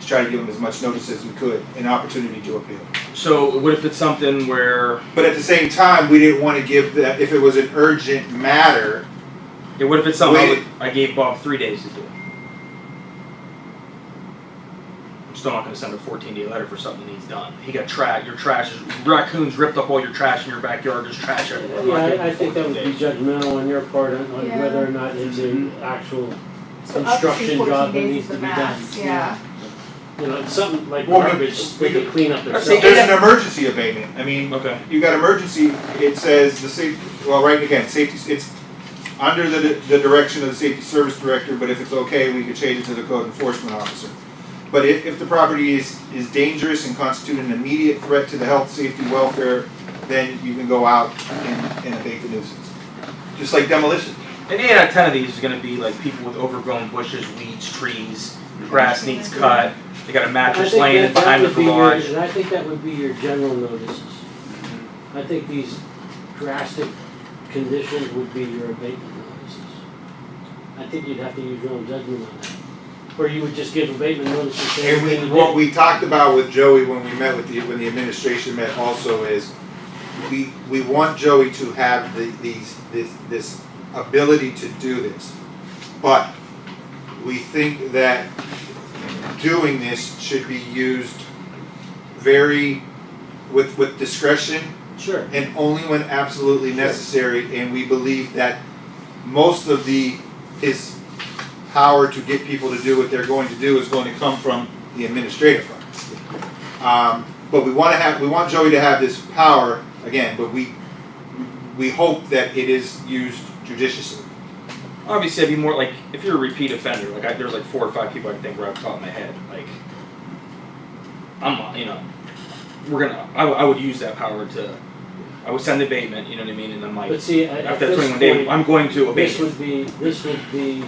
to try to give them as much notice as we could, an opportunity to appeal. So what if it's something where, But at the same time, we didn't want to give that, if it was an urgent matter, yeah, what if it's something Wait. I gave Bob 3 days to do it? I'm still not gonna send a 14-day letter for something that needs done. He got your trash, raccoons ripped up all your trash in your backyard, just trash everywhere. I'm not Yeah, giving I you think that would 14 be days. judgmental on your part on Yeah. whether or not it's an actual So up to construction 14 job that days needs is to the be done. max, yeah. You know, it's something like Well, garbage, they can clean up I'd say themselves. There's an emergency abatement. I mean, Okay. you got emergency, it says the safety, well, right again, safety, it's under the direction of the safety service director, but if it's okay, we could change it to the code enforcement officer. But if the property is dangerous and constitute an immediate threat to the health, safety, welfare, then you can go out and abate the nuisance. Just like demolition. And 8 out of 10 of these is going to be like people with overgrown bushes, weeds, trees, the grass needs cut, they got a mattress laying behind the garage. And I think that would be your general notices. I think these drastic conditions would be your abatement notices. I think you'd have to use your own judgment on that. Or you would just give abatement notices. saying And everything you what did. we talked about with Joey when we met with when the administration met also is, we want Joey to have this ability to do this. But we think that doing this should be used with discretion Sure. and only when absolutely necessary, and we believe that most of his power to get people to do what they're going to do is going to come from the administrative funds. But we want Joey to have this power again, but we hope that it is used judiciously. Obviously, I'd be more like, if you're a repeat offender, like there's like 4 or 5 people I can think right off the top of my head. Like, I'm not, you know, I would use that power to, I would send abatement, you know what I mean, and then like, But see, at after this 21 days, point, I'm going to abate this it. would be,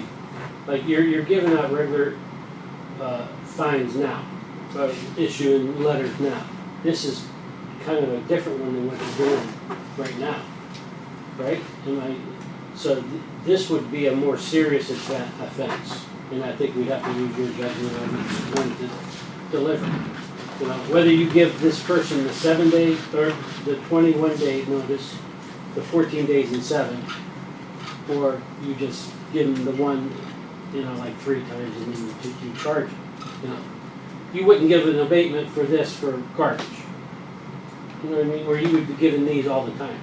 like, you're giving out regular, fines now, issuing letters now. This is kind of a different one than what they're doing right now, right? So this would be a more serious offense, and I think we'd have to use your judgment on which one to deliver. You know, whether you give this person the 7-day or the 21-day notice, the 14 days and 7, or you just give them the one, you know, like 3 times and then you charge them. You know, you wouldn't give an abatement for this for garbage. You know what I mean? Or you would be giving these all the time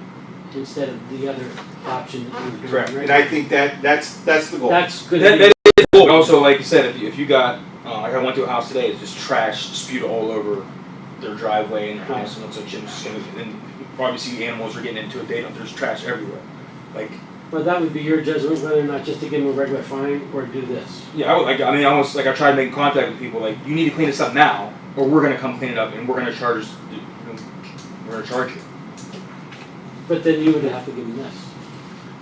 instead of the other option that you were doing. Correct. Right? And I think that's the goal. That's good. That is cool. Also, like you said, if you got, like I went to a house today, it's just trash spewed all over their driveway and their house, and it's like, and obviously animals are getting into it, there's trash everywhere. Like, Well, that would be your judgment whether or not just to give them a regular fine or do this. yeah, I mean, almost like I tried making contact with people, like, you need to clean this up now, or we're gonna come clean it up, and we're gonna charge you. But then you would have to give them this,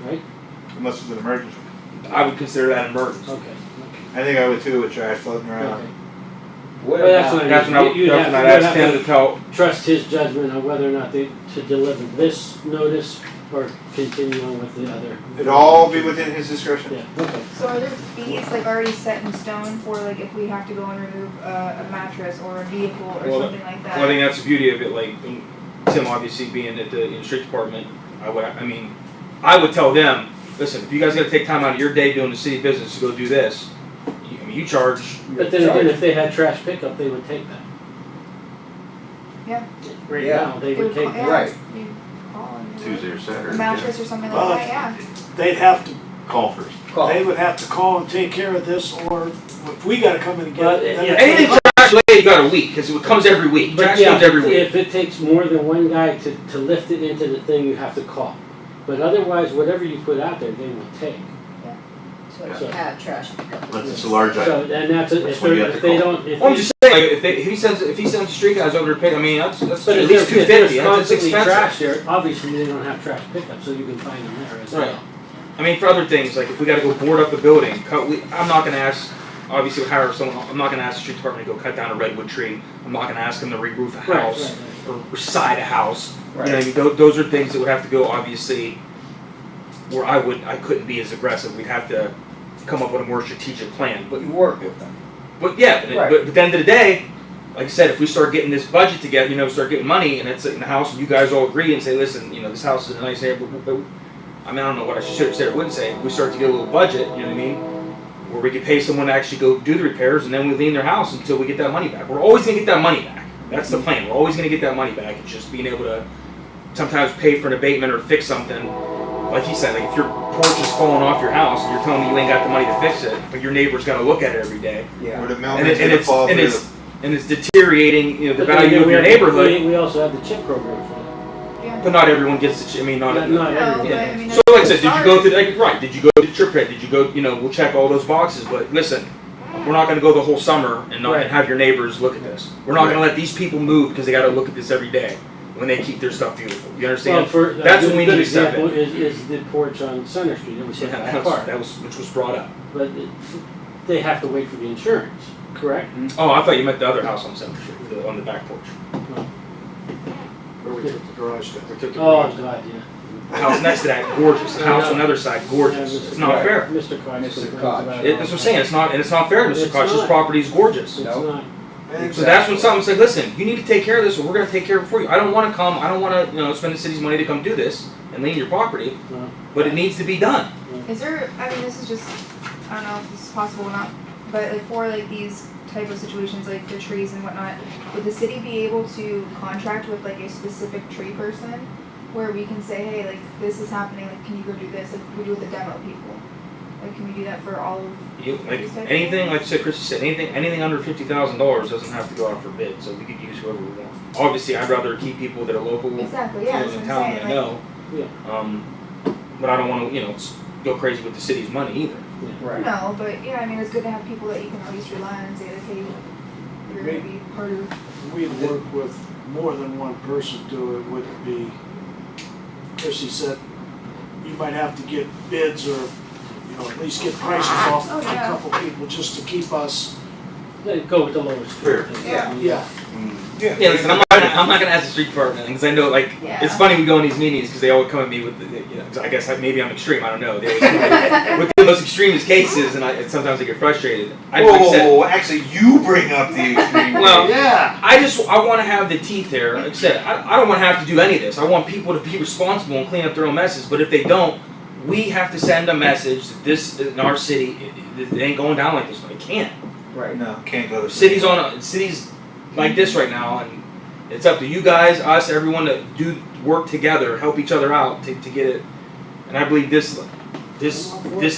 right? Unless it's an emergency. I would consider that an emergency. Okay. I think I would too with trash floating around. Okay. What Well, that's about, what That's when I, You'd that's have when to- I you'd asked have him to tell, Trust his judgment on whether or not to deliver this notice or continue on with the other. It'd all be within his discretion. Yeah, okay. So are there fees like already set in stone for like if we have to go and remove a mattress or a vehicle or Well, something like that? well, I think that's the beauty of it, like, Tim obviously being at the street department, I would tell them, listen, if you guys gotta take time out of your day doing the city business to go do this, you charge. But then again, if they had trash pickup, they would take that. Yeah. Right Yeah. now, they would take Yeah, that. Right. you call and Tuesday or a Saturday. mattress or something Well, like that, yeah. they'd have to, Call first. they would have to call and take care of this, or if we gotta come in and get Well, it. then yeah. Anything trash related, you got a week, because it comes every week, But trash yeah, comes every week. if it takes more than one guy to lift it into the thing, you have to call. But otherwise, whatever you put out there, they will take. So Yeah. if you have trash pickup. Unless it's a large So, item. and that's, That's if when you they're, have if to they call. don't, if Well, I'm they- just saying, like, if he sends the street guys over to pick, I mean, that's but at if least there's $250, that's constantly expensive. trash there, obviously they don't have trash pickup, so you can find them there as Right. well. I mean, for other things, like if we gotta go board up a building, I'm not gonna ask, obviously we'll hire someone, I'm not gonna ask the street department to go cut down a redwood tree. I'm not gonna ask them to re-roof a Right, house, right, or side a house. You know what I right, mean, those are things that would have to go, obviously, where I couldn't be as aggressive. We'd have to come up with a more strategic plan, but you work with them. But yeah, Right. but at the end of the day, like I said, if we start getting this budget together, start getting money, and it's in the house, and you guys all agree and say, listen, this house is a nice neighborhood, but I mean, I don't know what I should have said or wouldn't say. We start to get a little budget, you know what I mean, where we could pay someone to actually go do the repairs, and then we lean their house until we get that money back. We're always gonna get that money back. That's the plan. We're always gonna get that money back. It's just being able to sometimes pay for an abatement or fix something. Like he said, like if your porch is falling off your house and you're telling me you ain't got the money to fix it, but your neighbor's gonna look at it every day. Yeah. Or the And, mailman's and gonna it's fall and through it's and it's deteriorating, you know, the But then value again, of we your have- neighborhood, We also have the chip program for that. Yeah. but not everyone gets the, I mean, not Not everyone. No, yeah. but I mean, So like I said, that's did you go to, like, right, did you go to Trip Pit, did you go, you know, we'll check all those boxes, but listen, we're not gonna go the whole summer and not, Right. and have your neighbors look at this. We're not gonna let these people move because they gotta look at this every day when they keep their stuff beautiful, you Well, understand? for, That's when we good need to step example in. is the porch on Center Street that was hit by a car. That was, which was brought up. But they have to wait for the insurance, correct? Oh, I thought you meant the other house on Center Street, on the back porch. Where we took the garage down. We took the Oh, garage. God, yeah. The house next to that, gorgeous. The house on the other side, gorgeous. It's not fair. Mr. Koch. Mr. complains Koch. about That's what I'm saying. It's not, and it's not fair, Mr. It's Koch. His not. property is gorgeous. It's No. not. So that's when someone said, listen, you need to take care of this or we're going to take care of it for you. I don't want to come, I don't want to, you know, spend the city's money to come do this and lean your property, No. but it needs to be done. Is there, I mean, this is just, I don't know if this is possible or not, but like for like these type of situations, like the trees and whatnot, would the city be able to contract with like a specific tree person where we can say, hey, like this is happening, like can you go do this, like we do with the demo people? Like can we do that for all of, You, like anything, like Chrissy said, anything under $50,000 doesn't have to go out for bid, so we could use whoever we want. Obviously, I'd rather keep people that are local, exactly, yeah, that's in what town I'm that I saying, like, know. Yeah. But I don't want to, you know, go crazy with the city's money either. Right. no, but yeah, I mean, it's good to have people that you can at least rely on and say, like, hey, you're gonna be part of, We work with more than one person to it, would it be, Chrissy said, you might have to get bids or, you know, at least get prices off Oh, a yeah. couple people just to keep us, They go with the lowest. Fair. Yeah. yeah. Yeah, listen, I'm not gonna ask the street department because I know, like, Yeah. it's funny we go in these meetings because they always come at me with, you know, 'cause I guess maybe I'm extreme, I don't know. They always come at me with the most extremist cases, and sometimes I get frustrated. Like I said, actually, you bring up the extreme. Well, Yeah. I want to have the teeth there. Like I said, I don't want to have to do any of this. I want people to be responsible and clean up their own messes. But if they don't, we have to send a message that this in our city, it ain't going down like this. It can't. Right. No, can't go to. Cities like this right now, and it's up to you guys, us, everyone to do work together, help each other out to get it. And I believe this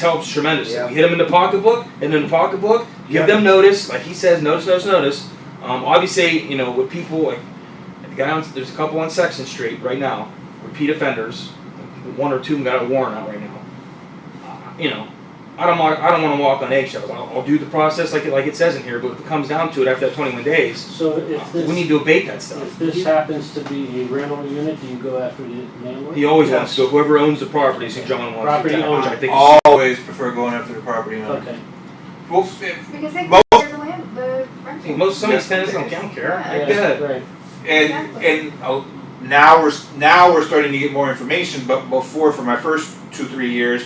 helps tremendously. Yeah. We hit them in the pocketbook, and in the pocketbook, give them notice, like he says, notice. Obviously, you know, with people like the guy on, there's a couple on Sexton Street right now, repeat offenders. One or two of them got a warrant out right now. You know, I don't want to walk on eggshells. I'll do the process like it says in here, but if it comes down to it after that 21 days, So if we need this, to abate that stuff. if this happens to be a rental unit, do you go after the landlord? He always wants to go. Whoever owns the property, so John wants Property to. owner. Which I think is, Always prefer going after the property owner. Okay. Well, because they Most- can the rental. most some of these tenants don't care. Yeah. Like, go ahead. Right. and now we're starting to get more information. But before, for my first 2-3 years,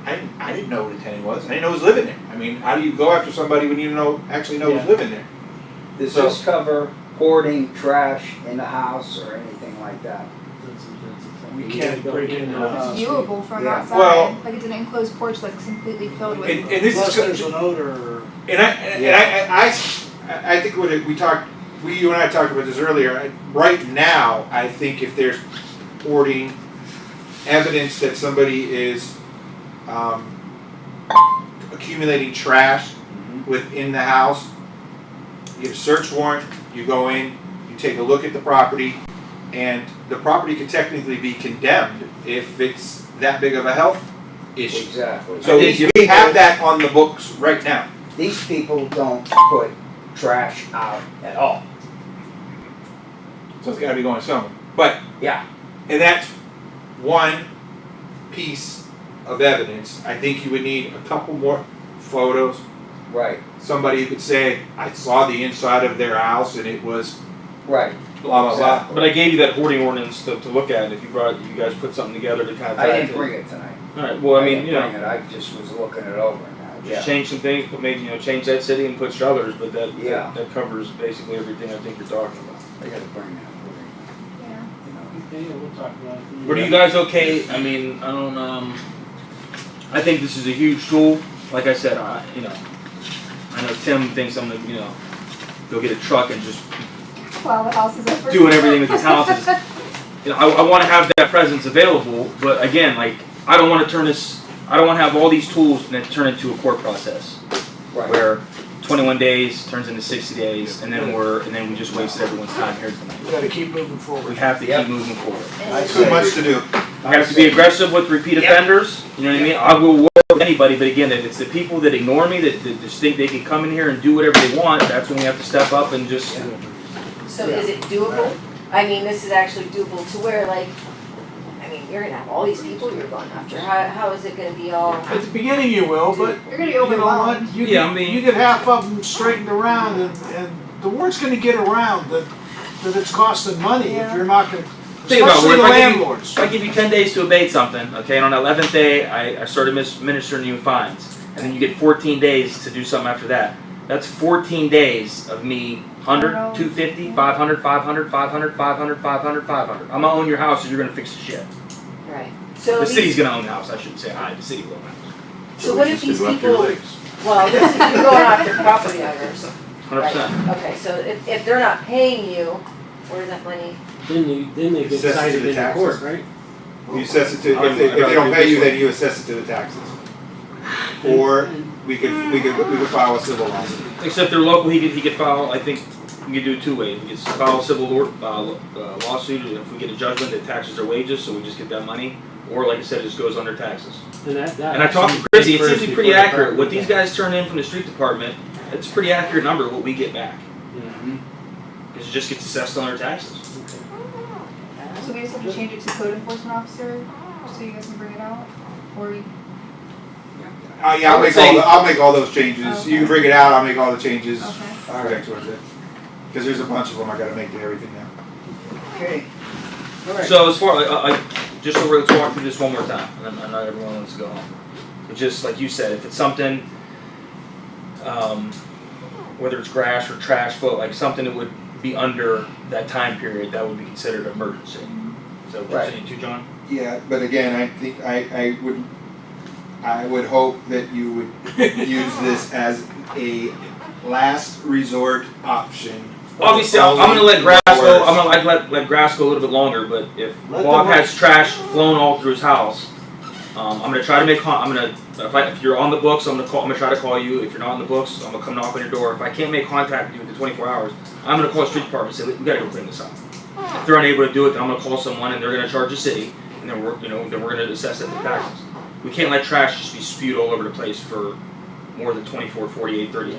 I didn't know what a tenant was. I didn't know who was living there. I mean, how do you go after somebody when you actually know Yeah. who's living there? Does So- this cover hoarding trash in the house or anything like that? We can't break into a It's house. viewable from Yeah. outside, Well- like it's an enclosed porch that's completely filled with. And this Unless is there's an odor. I think when you and I talked about this earlier. Right now, I think if there's hoarding, evidence that somebody is accumulating trash within the house, you get a search warrant. You go in, you take a look at the property, and the property could technically be condemned if it's that big of a health issue. Exactly. So we have that on the books right now. These people don't put trash out at all. So it's got to be going somewhere. But Yeah. and that's one piece of evidence. I think you would need a couple more photos. Right. Somebody who could say, "I saw the inside of their house and it was Right. blah blah blah." Exactly. But I gave you that hoarding ordinance to look at. If you guys put something together to kind of. I didn't bring it tonight. All right. Well, I mean, didn't you know, bring it. I just was looking it over now. just change some things, but maybe change that city and put Struthers, but Yeah. that covers basically everything I think you're talking about. I gotta bring that. Yeah. You know. Okay, yeah, we'll talk about it. But are you guys okay? I mean, I don't. I think this is a huge tool. Like I said, I know Tim thinks I'm gonna, go get a truck and just Plow the houses over. doing everything with these houses. I want to have that presence available, but again, like I don't want to turn this. I don't want to have all these tools and then turn it into a court process. Right. where 21 days turns into 60 days, and then we just wasted everyone's time here tonight. We gotta keep moving We forward. have to keep moving forward. And Too much to do. We have to be aggressive with repeat offenders, you know what I mean? I will work with anybody, but again, if it's the people that ignore me, that just think they can come in here and do whatever they want, that's when we have to step up and just, So is it doable? I mean, this is actually doable to where like, I mean, you're gonna have all these people you're going after. How is it gonna be all? At the beginning you will, but You're gonna be you know overwhelmed. what? You Yeah, get, I mean- you get half of them straightened around and the word's gonna get around that it's costing money if Yeah. you're not gonna, think about especially it, the if I give you- landlords. if I give you 10 days to abate something, okay, and on the 11th day, I started administering you fines, and then you get 14 days to do something after that. That's 14 days of me 100, 250, 500, 500, 500, 500, 500, 500. I'm gonna own your house, and you're gonna fix the shit. Right. So The these- city's gonna own the house, I shouldn't say I, the city will own the house. So what if Just these go up your people? legs. Well, this is, you're going after property owners. 100%. Right. Okay, so if they're not paying you, where's that money? Then they get Assess it to cited the in taxes. court, right? You assess it to, I if they gotta don't do pay this you, one. then you assess it to the taxes. Or we could file a civil lawsuit. Except they're local, he could file, I think, we could do it two ways. We could file a civil lawsuit, and if we get a judgment that taxes their wages, so we just get that money. Or like I said, it just goes under taxes. And that And I talked to Chrissy, it seems to be pretty before the accurate. What property these guys turn in from the street department, it's a pretty accurate number of what we get back. Yeah. Because it just gets assessed on our taxes. So we just have to change it to code enforcement officer, so you guys can bring it out, or you, Yeah, I'll make all those changes. Okay. You can bring it out, I'll make all the changes. okay. Correct, towards it. Because there's a bunch of them I gotta make to everything now. Okay. All right. So as far, just so let's walk through this one more time, and then not everyone wants to go home. But just like you said, if it's something, whether it's grass or trash flow, like something that would be under that time period, that would be considered an emergency. Is that what you're Right. saying too, John? Yeah, but again, I think I would hope that you would use this as a last resort option. Obviously, I'm gonna let grass go. I'm gonna let grass go a little bit longer. But if Let Bob them- has trash flown all through his house, I'm gonna try to make. If you're on the books, I'm gonna try to call you. If you're not on the books, I'm gonna come knock on your door. If I can't make contact with you within 24 hours, I'm gonna call the street department and say we gotta go clean this up. If they're unable to do it, then I'm gonna call someone and they're gonna charge the city, and then we're gonna assess it for taxes. We can't let trash just be spewed all over the place for more than 24, 48, 30.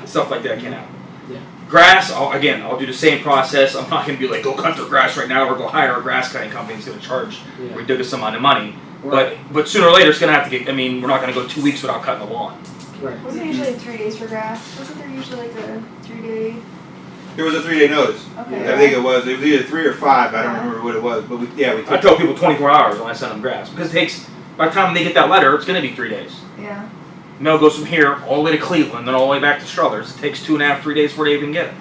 Stuff like that can't happen. Yeah. Grass, I'll do the same process. I'm not going to be like, go cut their grass right now or go hire a grass cutting company that's going to charge Yeah. ridiculous amount of money. But sooner or later it's going to have to get, we're not going to go 2 weeks without cutting the lawn. Right. Wasn't it usually 3 days for grass? Wasn't there usually like a 3-day? There was a 3-day notice. Okay. I think it was either 3 or 5, I don't remember what it was, but we I took. tell people 24 hours when I send them grass because it takes, by the time they get that letter, it's going to be 3 days. Yeah. Mail goes from here all the way to Cleveland, then all the way back to Struthers. It takes 2.5, 3 days before they even get it.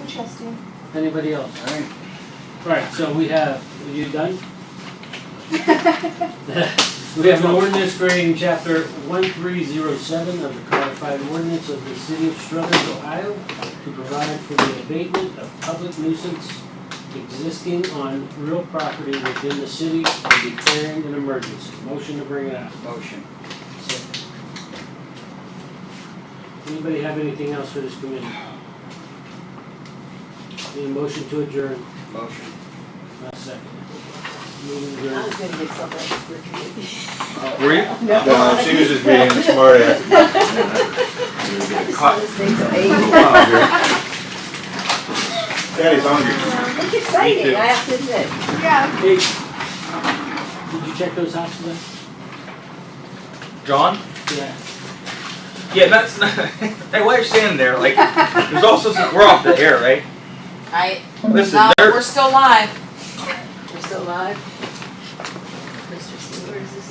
Interesting. Anybody else? All right. Right, so we have, are you done? We have an ordinance creating chapter 1307 of the codified ordinance of the city of Struthers, Ohio, to provide for the abatement of public nuisance existing on real property within the city and declaring an emergency. Motion to bring it out. Motion. Second. Anybody have anything else for this committee? Need a motion to adjourn? Motion. Not second. Meeting I adjourned. was gonna get something for the committee. Were you? No, she was just being a smart ass. I just wanna stay till 8. Daddy's hungry. It's exciting, I have to admit. Yeah. Hey, did you check those houses out? John? Yeah. Yeah, that's not. Hey, while you're standing there, like, there's also some. We're off the air, right? Listen, No, there- we're still live. We're still live. Mr. C, where is this?